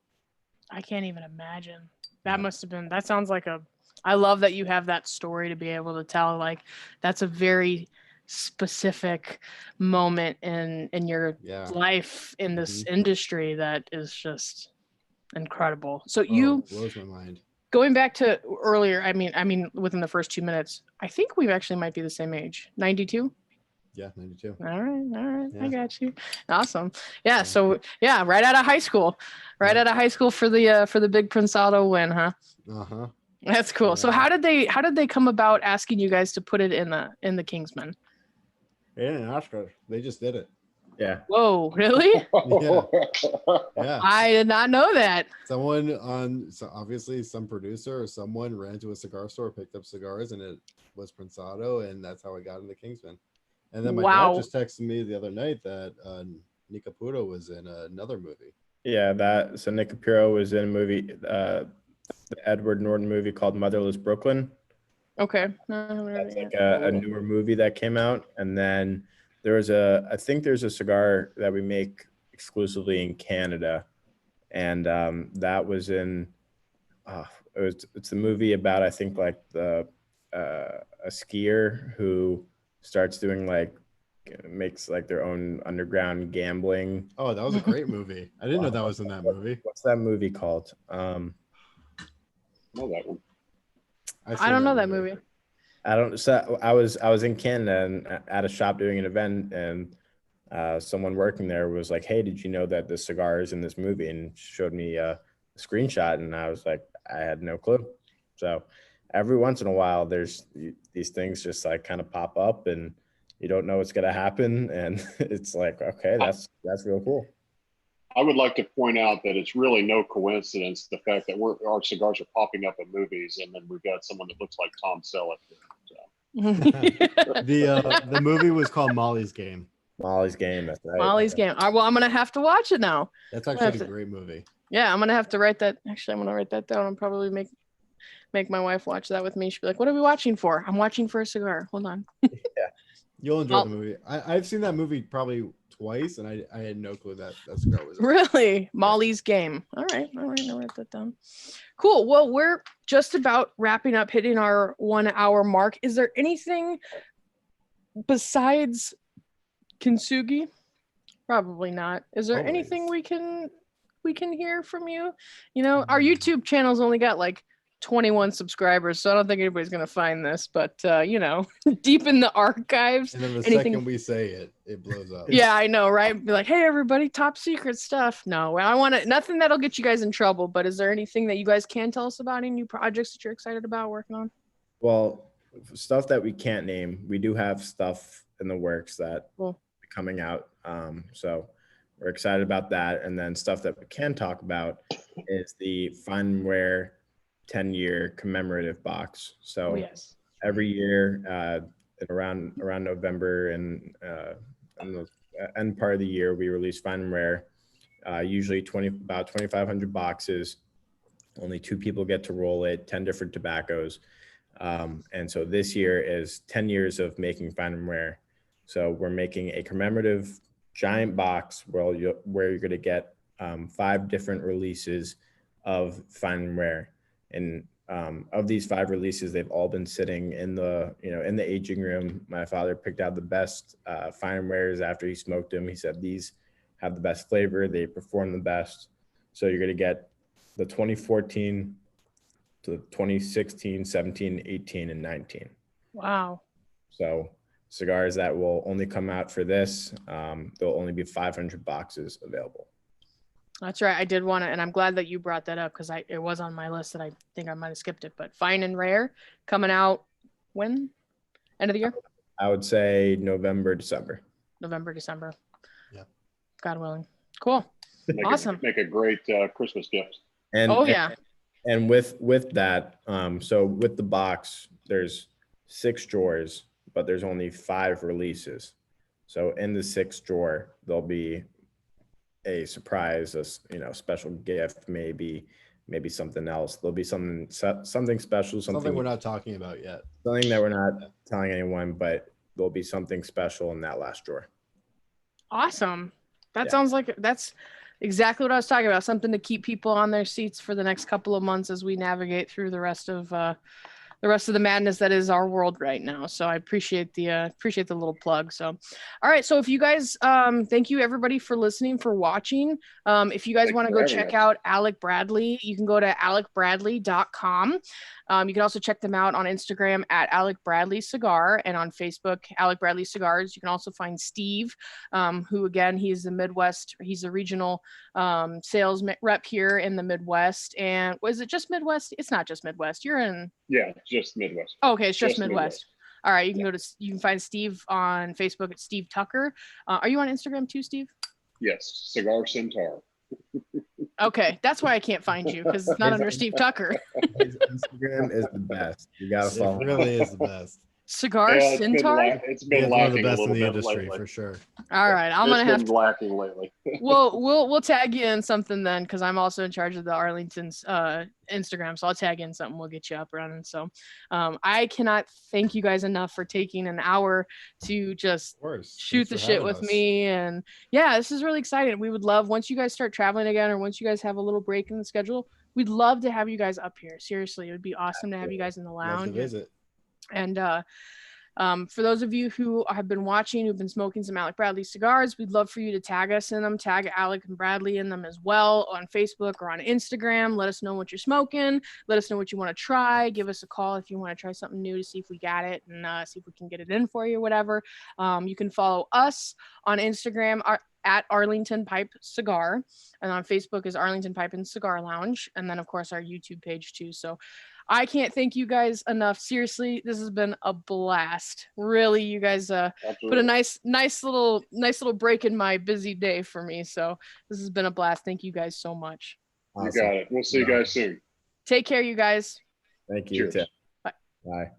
I can't even imagine. That must have been, that sounds like I love that you have that story to be able to tell. Like, that's a very specific moment in your life in this industry that is just incredible. So it blows my mind. going back to earlier, I mean, within the first 2 minutes, I think we actually might be the same age. 92. Yeah, 92. All right. Yeah. I got you. Awesome. Yeah. So yeah, right out of high school, for the big Prensado win, huh? Uh-huh. That's cool. Yeah. So how did they come about asking you guys to put it in the Kingsman? They didn't ask us. They just did it. Yeah. Whoa, really? Yeah. I did not know that. So obviously some producer or someone ran to a cigar store, picked up cigars, and it was Prensado, and that's how I got into Kingsman. And then my dad just texted me the other night that Nick Caputo was in another movie. Yeah, so Nick Capuro was in a movie, the Edward Norton movie called Motherless Brooklyn. Okay. That's like a newer movie that came out. And then I think there's a cigar that we make exclusively in Canada. And that was it's a movie about, I think, like a skier who starts doing makes like their own underground gambling. Oh, that was a great movie. I didn't know that was in that movie. What's that movie called? Know that one. I don't know that movie. So I was in Canada and at a shop doing an event, and someone working there was like, "Hey, did you know that the cigar is in this movie?" And showed me a screenshot, and I was like, I had no clue. So every once in a while, there's these things just like kind of pop up, and you don't know what's gonna happen, and it's like, okay, that's real cool. I would like to point out that it's really no coincidence the fact that our cigars are popping up in movies, and then we've got someone that looks like Tom Selleck. So. The movie was called Molly's Game. Molly's Game, that's right. Molly's Game. Well, I'm gonna have to watch it now. That's actually a great movie. Yeah, I'm gonna have to write that. Actually, I'm gonna write that down and probably make my wife watch that with me. She'll be like, "What are we watching for?" I'm watching for a cigar. Hold on. Yeah. You'll enjoy the movie. I've seen that movie probably twice, and I had no clue that cigar was. Really? Molly's Game. All right. I'll write that down. Cool. Well, we're just about wrapping up, hitting our 1 hour mark. Is there anything besides Kintsugi? Probably not. Is there anything we can hear from you? You know, our YouTube channel's only got like 21 subscribers, so I don't think anybody's gonna find this, but you know, deep in the archives, and then the second we say it blows up. Yeah, I know, right? Be like, hey everybody, top secret stuff. No, I want nothing that'll get you guys in trouble, but is there anything that you guys can tell us about, any new projects that you're excited about working on? Well, stuff that we can't name, we do have stuff in the works that will be coming out, so we're excited about that. And then stuff that we can talk about is the Find and Rare 10-year commemorative box. So every year around November and the end part of the year, we release Find and Rare, usually about 2,500 boxes. Only 2 people get to roll it, 10 different tobaccos. And so this year is 10 years of making Find and Rare. So we're making a commemorative giant box where you're going to get 5 different releases of Find and Rare. And of these 5 releases, they've all been sitting in the aging room. My father picked out the best Find and Rares after he smoked them. He said these have the best flavor, they perform the best. So you're going to get the 2014 to 2016, 17, 18, and 19. Wow. So cigars that will only come out for this. There'll only be 500 boxes available. That's right. I did want to, and I'm glad that you brought that up because it was on my list and I think I might have skipped it. But Find and Rare coming out when? End of the year? I would say November, December. November, December. Yeah. God willing. Cool. Awesome. Make a great Christmas gift. And yeah. And with that, so with the box, there's 6 drawers, but there's only 5 releases. So in the 6th drawer, there'll be a surprise, special gift, maybe something else. There'll be something special, something we're not talking about yet. Something that we're not telling anyone, but there'll be something special in that last drawer. Awesome. That sounds like that's exactly what I was talking about. Something to keep people on their seats for the next couple of months as we navigate through the rest of the rest of the madness that is our world right now. So I appreciate the little plug. So, all right. So if you guys, thank you everybody for listening, for watching. If you guys want to go check out Alec Bradley, you can go to alecbradley.com. You can also check them out on Instagram at Alec Bradley Cigar, and on Facebook, Alec Bradley Cigars. You can also find Steve, who again, he's the Midwest, he's a regional sales rep here in the Midwest. And was it just Midwest? It's not just Midwest. You're in. Yeah, just Midwest. Oh, okay, it's just Midwest. All right, you can you can find Steve on Facebook at Steve Tucker. Are you on Instagram too, Steve? Yes, Cigar Centaur. Okay, that's why I can't find you, because it's not under Steve Tucker. His Instagram is the best. You gotta follow. It really is the best. Cigar Centaur. It's been one of lacking the best a little in the bit industry lately. for sure. All right, I'm gonna have to lacking lately. we'll tag you in something then, because I'm also in charge of the Arlington's Instagram, so I'll tag in something. We'll get you up running. So I cannot thank you guys enough for taking an hour to just shoot the shit with me. And yeah, this is really exciting. We would love, once you guys start traveling again, or once you guys have a little break in the schedule, we'd love to have you guys up here. Seriously, it would be awesome to have you guys in the lounge. Love to visit. And for those of you who have been watching, who've been smoking some Alec Bradley cigars, we'd love for you to tag us in them, tag Alec and Bradley in them as well on Facebook or on Instagram. Let us know what you're smoking. Let us know what you want to try. Give us a call if you want to try something new to see if we got it, and see if we can get it in for you or whatever. You can follow us on Instagram at Arlington Pipe Cigar, and on Facebook is Arlington Pipe and Cigar Lounge, and then of course our YouTube page too. So I can't thank you guys enough. Seriously, this has been a blast. Really, you guys put a nice little break in my busy day for me. So this has been a blast. Thank you guys so much. Awesome. You got it. We'll see you guys soon. Take care, you guys. Thank you. Bye. Bye.